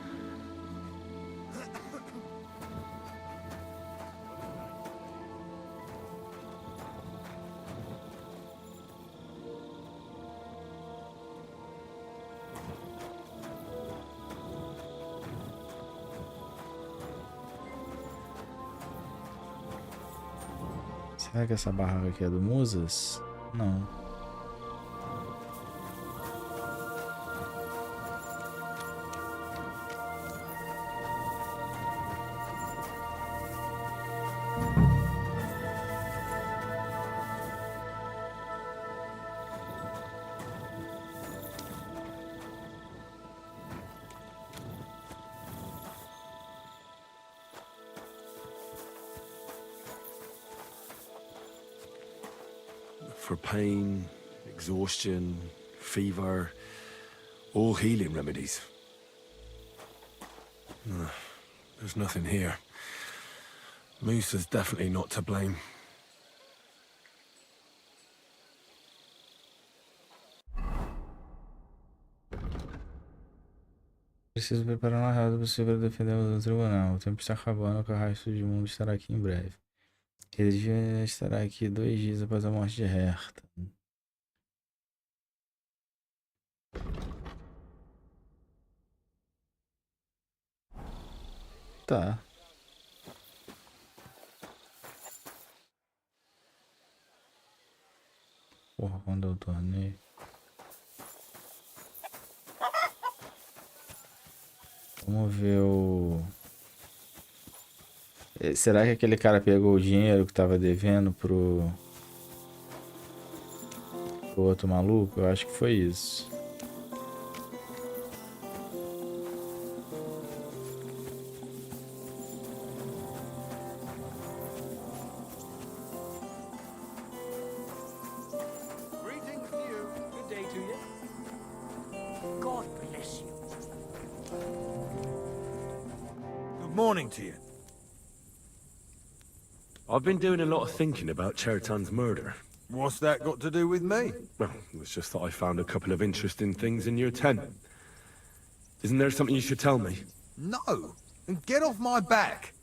Será que essa barraca aqui é do Musas? Não. for pain, exhaustion, fever, all healing remedies. There's nothing here. Musa's definitely not to blame. Preciso preparar uma raiva possível para defender o tribunal. O tempo está acabando, o carrasco de mundo estará aqui em breve. Ele já estará aqui 2 dias após a morte de Herta. Tá. Porra, quando eu tornei. Vamos ver o... Será que aquele cara pegou o dinheiro que tava devendo pro outro maluco? Eu acho que foi isso. Greetings to you. Good day to you. God bless you. Good morning to you. I've been doing a lot of thinking about Chertan's murder. What's that got to do with me? Well, it was just that I found a couple of interesting things in your tent. Isn't there something you should tell me? No. And get off my back.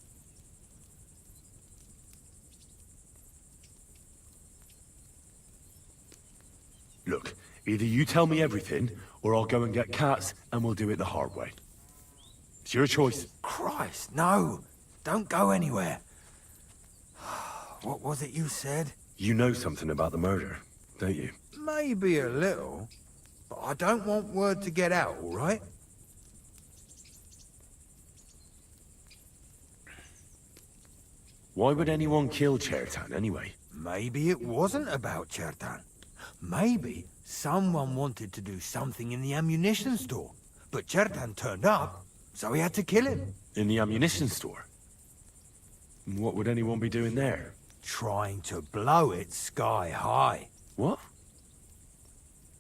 Look, either you tell me everything, or I'll go and get cats, and we'll do it the hard way. It's your choice. Christ, no. Don't go anywhere. What was it you said? You know something about the murder, don't you? Maybe a little. But I don't want word to get out, all right? Why would anyone kill Chertan anyway? Maybe it wasn't about Chertan. Maybe someone wanted to do something in the ammunition store. But Chertan turned up, so he had to kill him. In the ammunition store? And what would anyone be doing there? Trying to blow it sky high. What?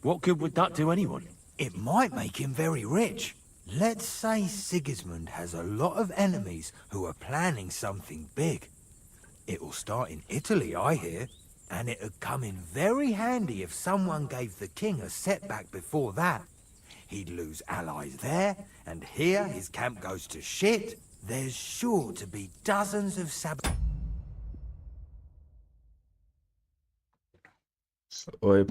What good would that do anyone? It might make him very rich. Let's say Sigismund has a lot of enemies who are planning something big. It'll start in Italy, I hear, and it'd come in very handy if someone gave the king a setback before that. He'd lose allies there, and here his camp goes to shit. There's sure to be dozens of Oi.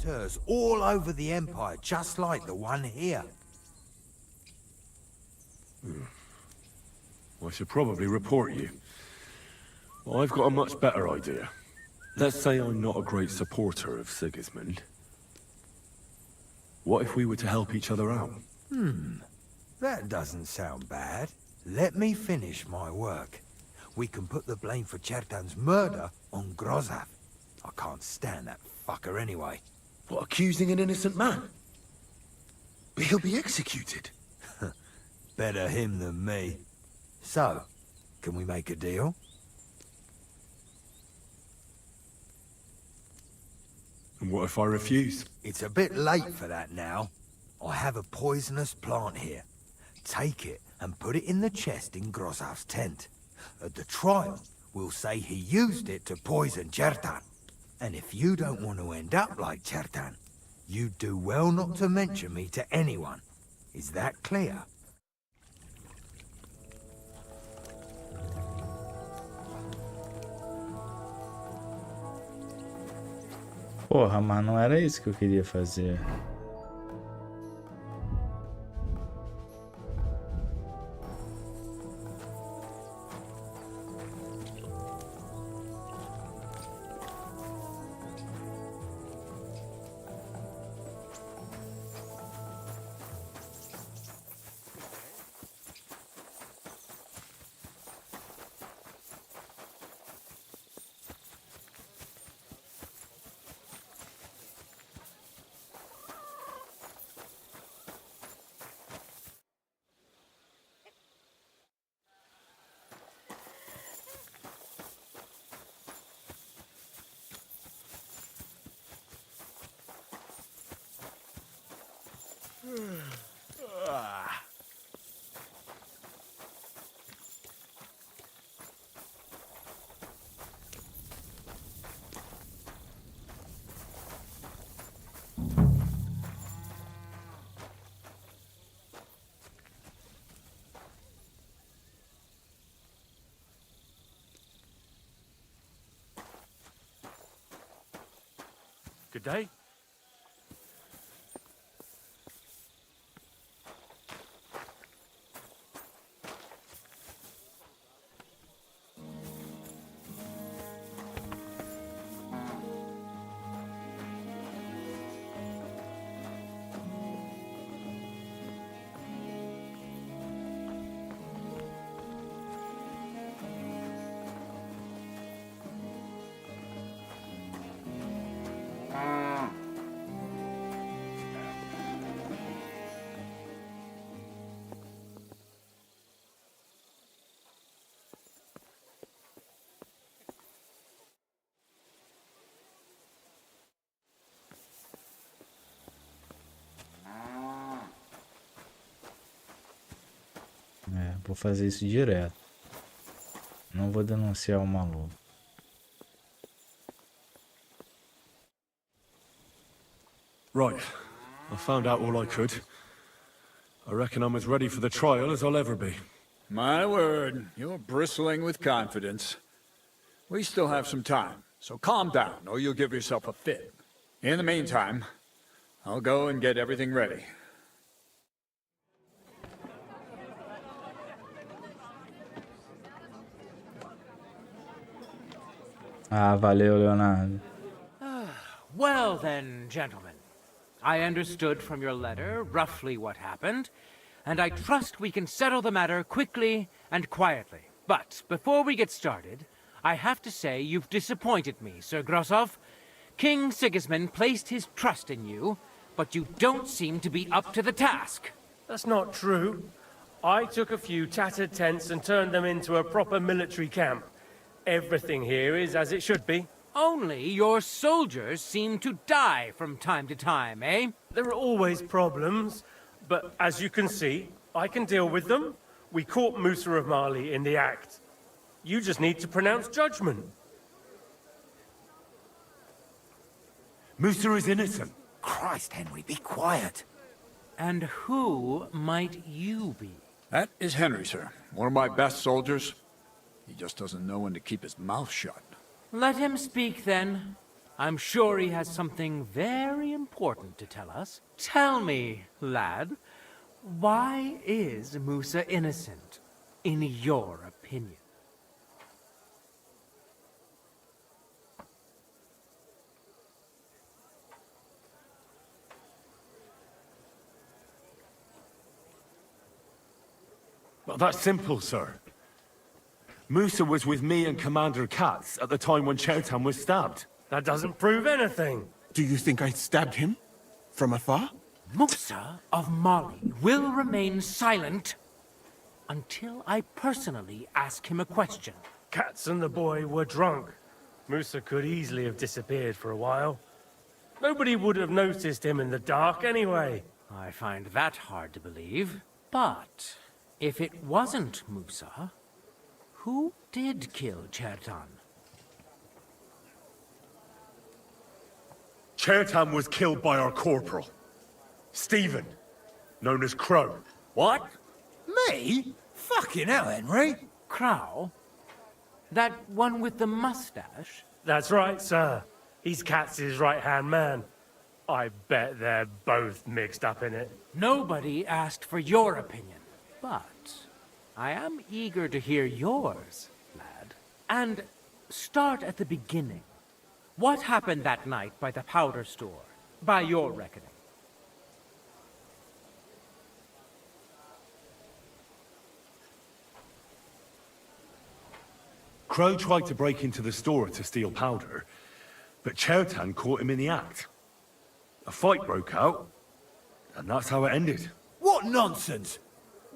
saboteurs all over the Empire, just like the one here. I should probably report you. I've got a much better idea. Let's say I'm not a great supporter of Sigismund. What if we were to help each other out? That doesn't sound bad. Let me finish my work. We can put the blame for Chertan's murder on Grozav. I can't stand that fucker anyway. What, accusing an innocent man? But he'll be executed. Better him than me. So, can we make a deal? And what if I refuse? It's a bit late for that now. I have a poisonous plant here. Take it and put it in the chest in Grozav's tent. At the trial, we'll say he used it to poison Chertan. And if you don't want to end up like Chertan, you do well not to mention me to anyone. Is that clear? Porra, mas não era isso que eu queria fazer. Good day. Vou fazer isso direto. Não vou denunciar o maluco. Right. I found out all I could. I reckon I'm as ready for the trial as I'll ever be. My word, you're bristling with confidence. We still have some time, so calm down or you'll give yourself a fit. In the meantime, I'll go and get everything ready. Ah, valeu, Leonardo. Well then, gentlemen. I understood from your letter roughly what happened, and I trust we can settle the matter quickly and quietly. But before we get started, I have to say you've disappointed me, Sir Grosov. King Sigismund placed his trust in you, but you don't seem to be up to the task. That's not true. I took a few tattered tents and turned them into a proper military camp. Everything here is as it should be. Only your soldiers seem to die from time to time, eh? There are always problems, but as you can see, I can deal with them. We caught Musa of Mali in the act. You just need to pronounce judgment. Musa is innocent. Christ, Henry, be quiet. And who might you be? That is Henry, sir. One of my best soldiers. He just doesn't know when to keep his mouth shut. Let him speak, then. I'm sure he has something very important to tell us. Tell me, lad, why is Musa innocent, in your opinion? Well, that's simple, sir. Musa was with me and Commander Katz at the time when Chertan was stabbed. That doesn't prove anything. Do you think I stabbed him? From afar? Musa of Mali will remain silent until I personally ask him a question. Katz and the boy were drunk. Musa could easily have disappeared for a while. Nobody would have noticed him in the dark anyway. I find that hard to believe. But if it wasn't Musa, Who did kill Chertan? Chertan was killed by our corporal, Stephen, known as Crow. What? Me? Fucking hell, Henry. Crow? That one with the mustache? That's right, sir. He's Katz's right-hand man. I bet they're both mixed up in it. Nobody asked for your opinion, but I am eager to hear yours, lad. And start at the beginning. What happened that night by the powder store, by your reckoning? Crow tried to break into the store to steal powder, but Chertan caught him in the act. A fight broke out, and that's how it ended. What nonsense!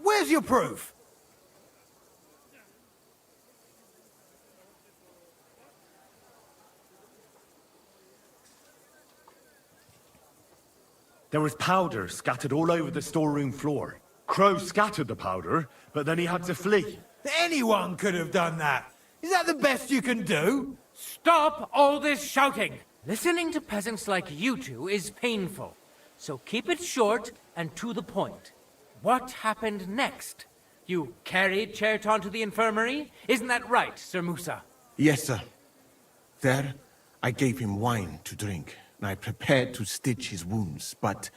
Where's your proof? There was powder scattered all over the storeroom floor. Crow scattered the powder, but then he had to flee. Anyone could have done that. Is that the best you can do? Stop all this shouting! Listening to peasants like you two is painful, so keep it short and to the point. What happened next? You carried Chertan to the infirmary? Isn't that right, Sir Musa? Yes, sir. There, I gave him wine to drink, and I prepared to stitch his wounds, but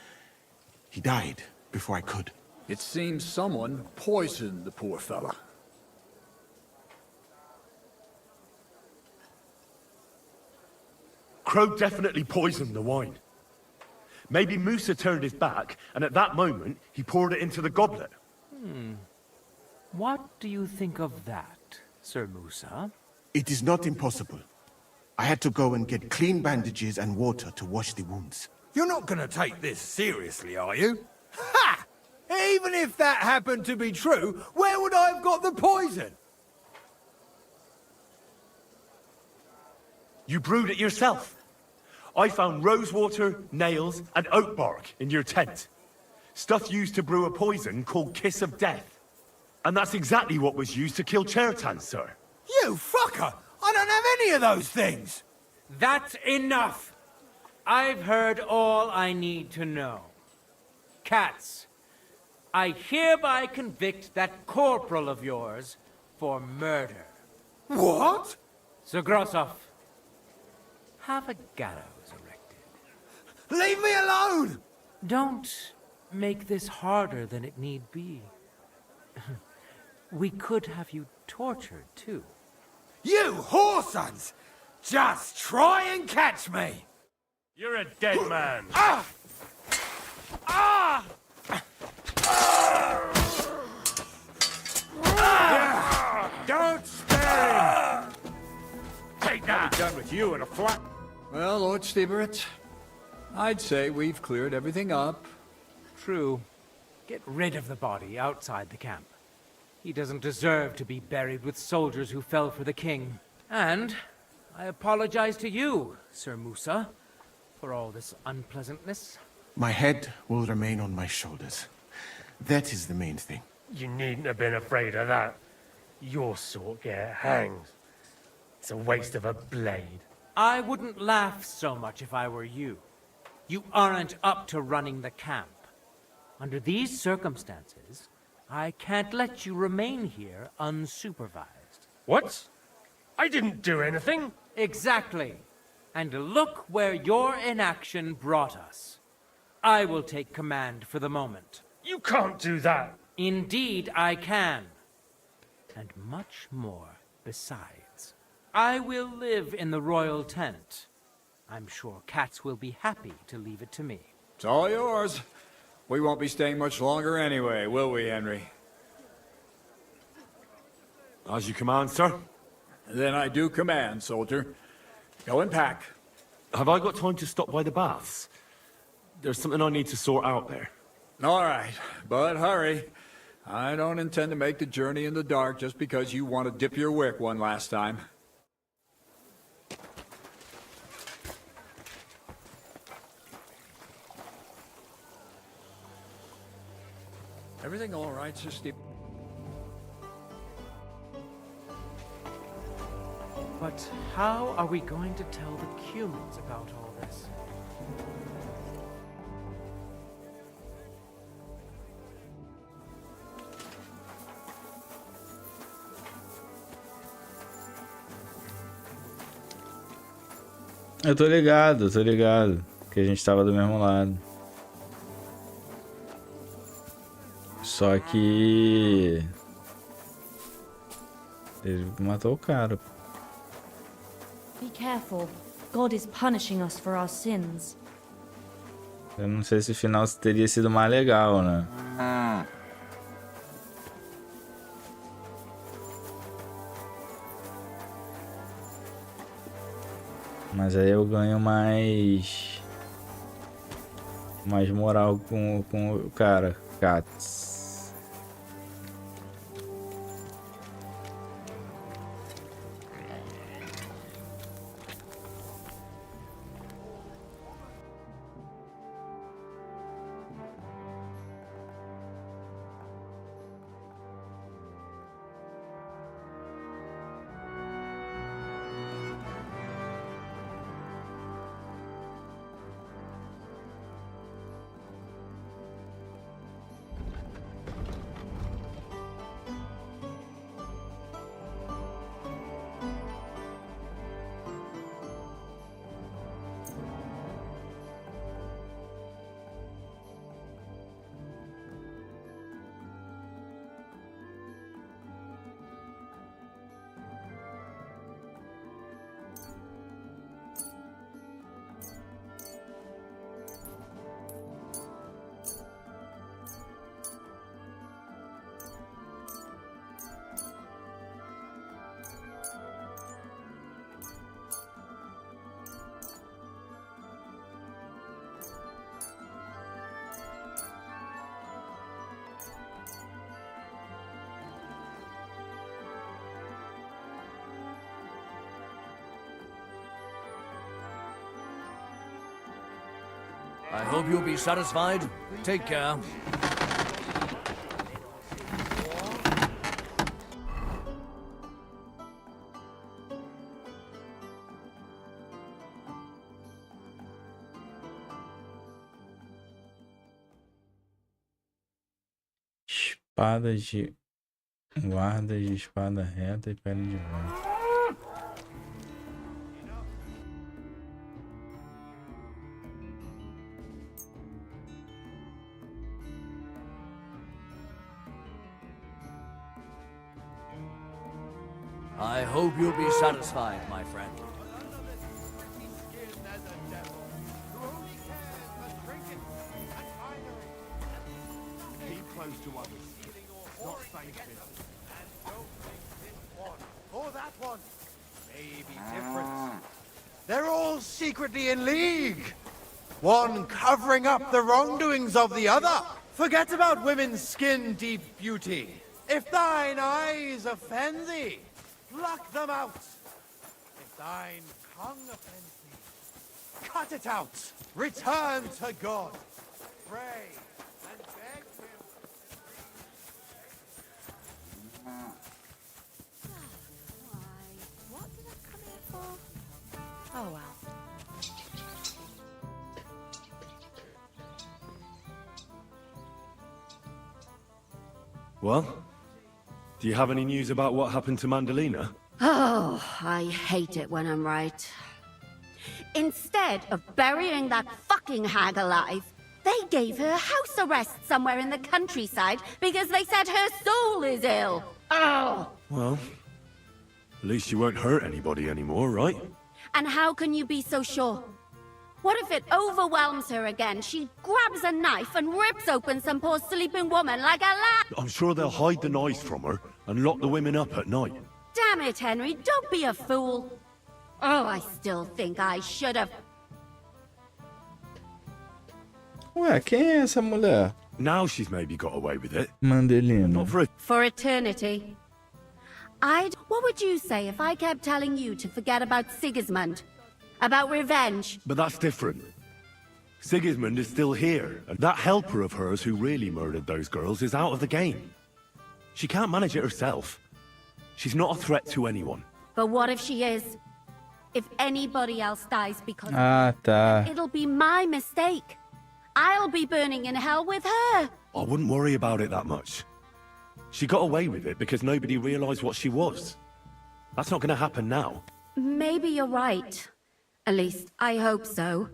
he died before I could. It seems someone poisoned the poor fella. Crow definitely poisoned the wine. Maybe Musa turned his back, and at that moment, he poured it into the goblet. What do you think of that, Sir Musa? It is not impossible. I had to go and get clean bandages and water to wash the wounds. You're not gonna take this seriously, are you? Ha! Even if that happened to be true, where would I have got the poison? You brewed it yourself. I found rosewater, nails, and oak bark in your tent. Stuff used to brew a poison called Kiss of Death. And that's exactly what was used to kill Chertan, sir. You fucker! I don't have any of those things! That's enough! I've heard all I need to know. Cats, I hereby convict that corporal of yours for murder. What? Sir Grossoff, have a gallows erected. Leave me alone! Don't make this harder than it need be. We could have you tortured, too. You whoresons! Just try and catch me! You're a dead man. Ah! Ah! Don't spare him! Take that! Done with you in a flat. Well, Lord Stieberitz, I'd say we've cleared everything up. True. Get rid of the body outside the camp. He doesn't deserve to be buried with soldiers who fell for the king. And I apologize to you, Sir Musa, for all this unpleasantness. My head will remain on my shoulders. That is the main thing. You needn't have been afraid of that. Your sort get hanged. It's a waste of a blade. I wouldn't laugh so much if I were you. You aren't up to running the camp. Under these circumstances, I can't let you remain here unsupervised. What? I didn't do anything. Exactly. And look where your inaction brought us. I will take command for the moment. You can't do that. Indeed, I can. And much more besides. I will live in the royal tent. I'm sure cats will be happy to leave it to me. It's all yours. We won't be staying much longer anyway, will we, Henry? As you command, sir. Then I do command, soldier. Go and pack. Have I got time to stop by the baths? There's something I need to sort out there. All right, but hurry. I don't intend to make the journey in the dark just because you want to dip your wick one last time. Everything all right, Sir Steve? But how are we going to tell the humans about all this? Eu tô ligado, que a gente tava do mesmo lado. Só que... ele matou o cara. Be careful. God is punishing us for our sins. Eu não sei se o final teria sido mais legal, né? Mas aí eu ganho mais moral com o cara, Cats. I hope you'll be satisfied. Take care. Espadas de... guardas de espada reta e pele de volta. I hope you'll be satisfied, my friend. Keep close to others. Not fainting. Or that one. May be different. They're all secretly in league. One covering up the wrongdoings of the other. Forget about women's skin-deep beauty. If thine eyes offend thee, pluck them out. If thine tongue offends thee, cut it out. Return to God. Pray and beg him. What did I come here for? Oh well. Well, do you have any news about what happened to Mandalina? Oh, I hate it when I'm right. Instead of burying that fucking hag alive, they gave her house arrest somewhere in the countryside because they said her soul is ill. Oh! Well, at least you won't hurt anybody anymore, right? And how can you be so sure? What if it overwhelms her again? She grabs a knife and rips open some poor sleeping woman like a lamb. I'm sure they'll hide the knives from her and lock the women up at night. Damn it, Henry, don't be a fool. Oh, I still think I should have. Ué, quem é essa mulher? Now she's maybe got away with it. Mandalina. Not for a... For eternity. What would you say if I kept telling you to forget about Sigismund? About revenge? But that's different. Sigismund is still here, and that helper of hers who really murdered those girls is out of the game. She can't manage it herself. She's not a threat to anyone. But what if she is? If anybody else dies because Ah, tá. it'll be my mistake. I'll be burning in hell with her. I wouldn't worry about it that much. She got away with it because nobody realized what she was. That's not gonna happen now. Maybe you're right. At least, I hope so.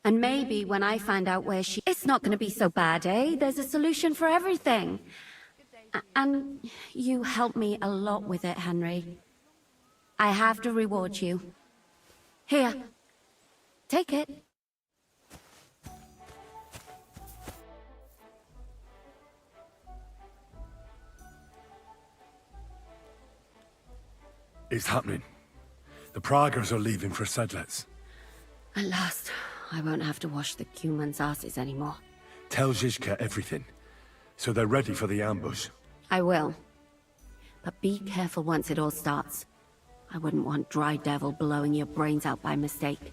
And maybe when I find out where she... It's not gonna be so bad, eh? There's a solution for everything. And you helped me a lot with it, Henry. I have to reward you. Here. Take it. It's happening. The Praguers are leaving for Sedlets. At last, I won't have to wash the Cumans' asses anymore. Tell Zizka everything, so they're ready for the ambush. I will. But be careful once it all starts. I wouldn't want Dry Devil blowing your brains out by mistake.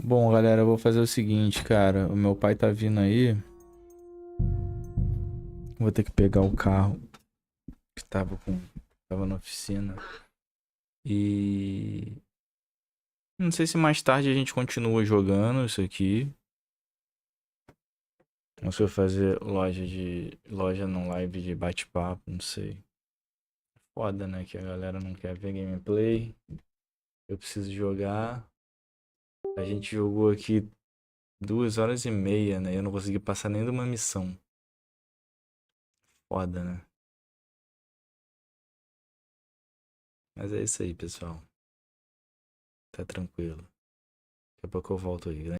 Bom, galera, eu vou fazer o seguinte, cara. O meu pai tá vindo aí. Vou ter que pegar o carro que tava na oficina. E não sei se mais tarde a gente continua jogando isso aqui. Ou se eu fazer loja não, live de bate-papo, não sei. Foda, né, que a galera não quer ver gameplay. Eu preciso jogar. A gente jogou aqui 2h30, né? Eu não consegui passar nem de uma missão. Foda, né? Mas é isso aí, pessoal. Tá tranquilo. Daqui a pouco eu volto aí, né?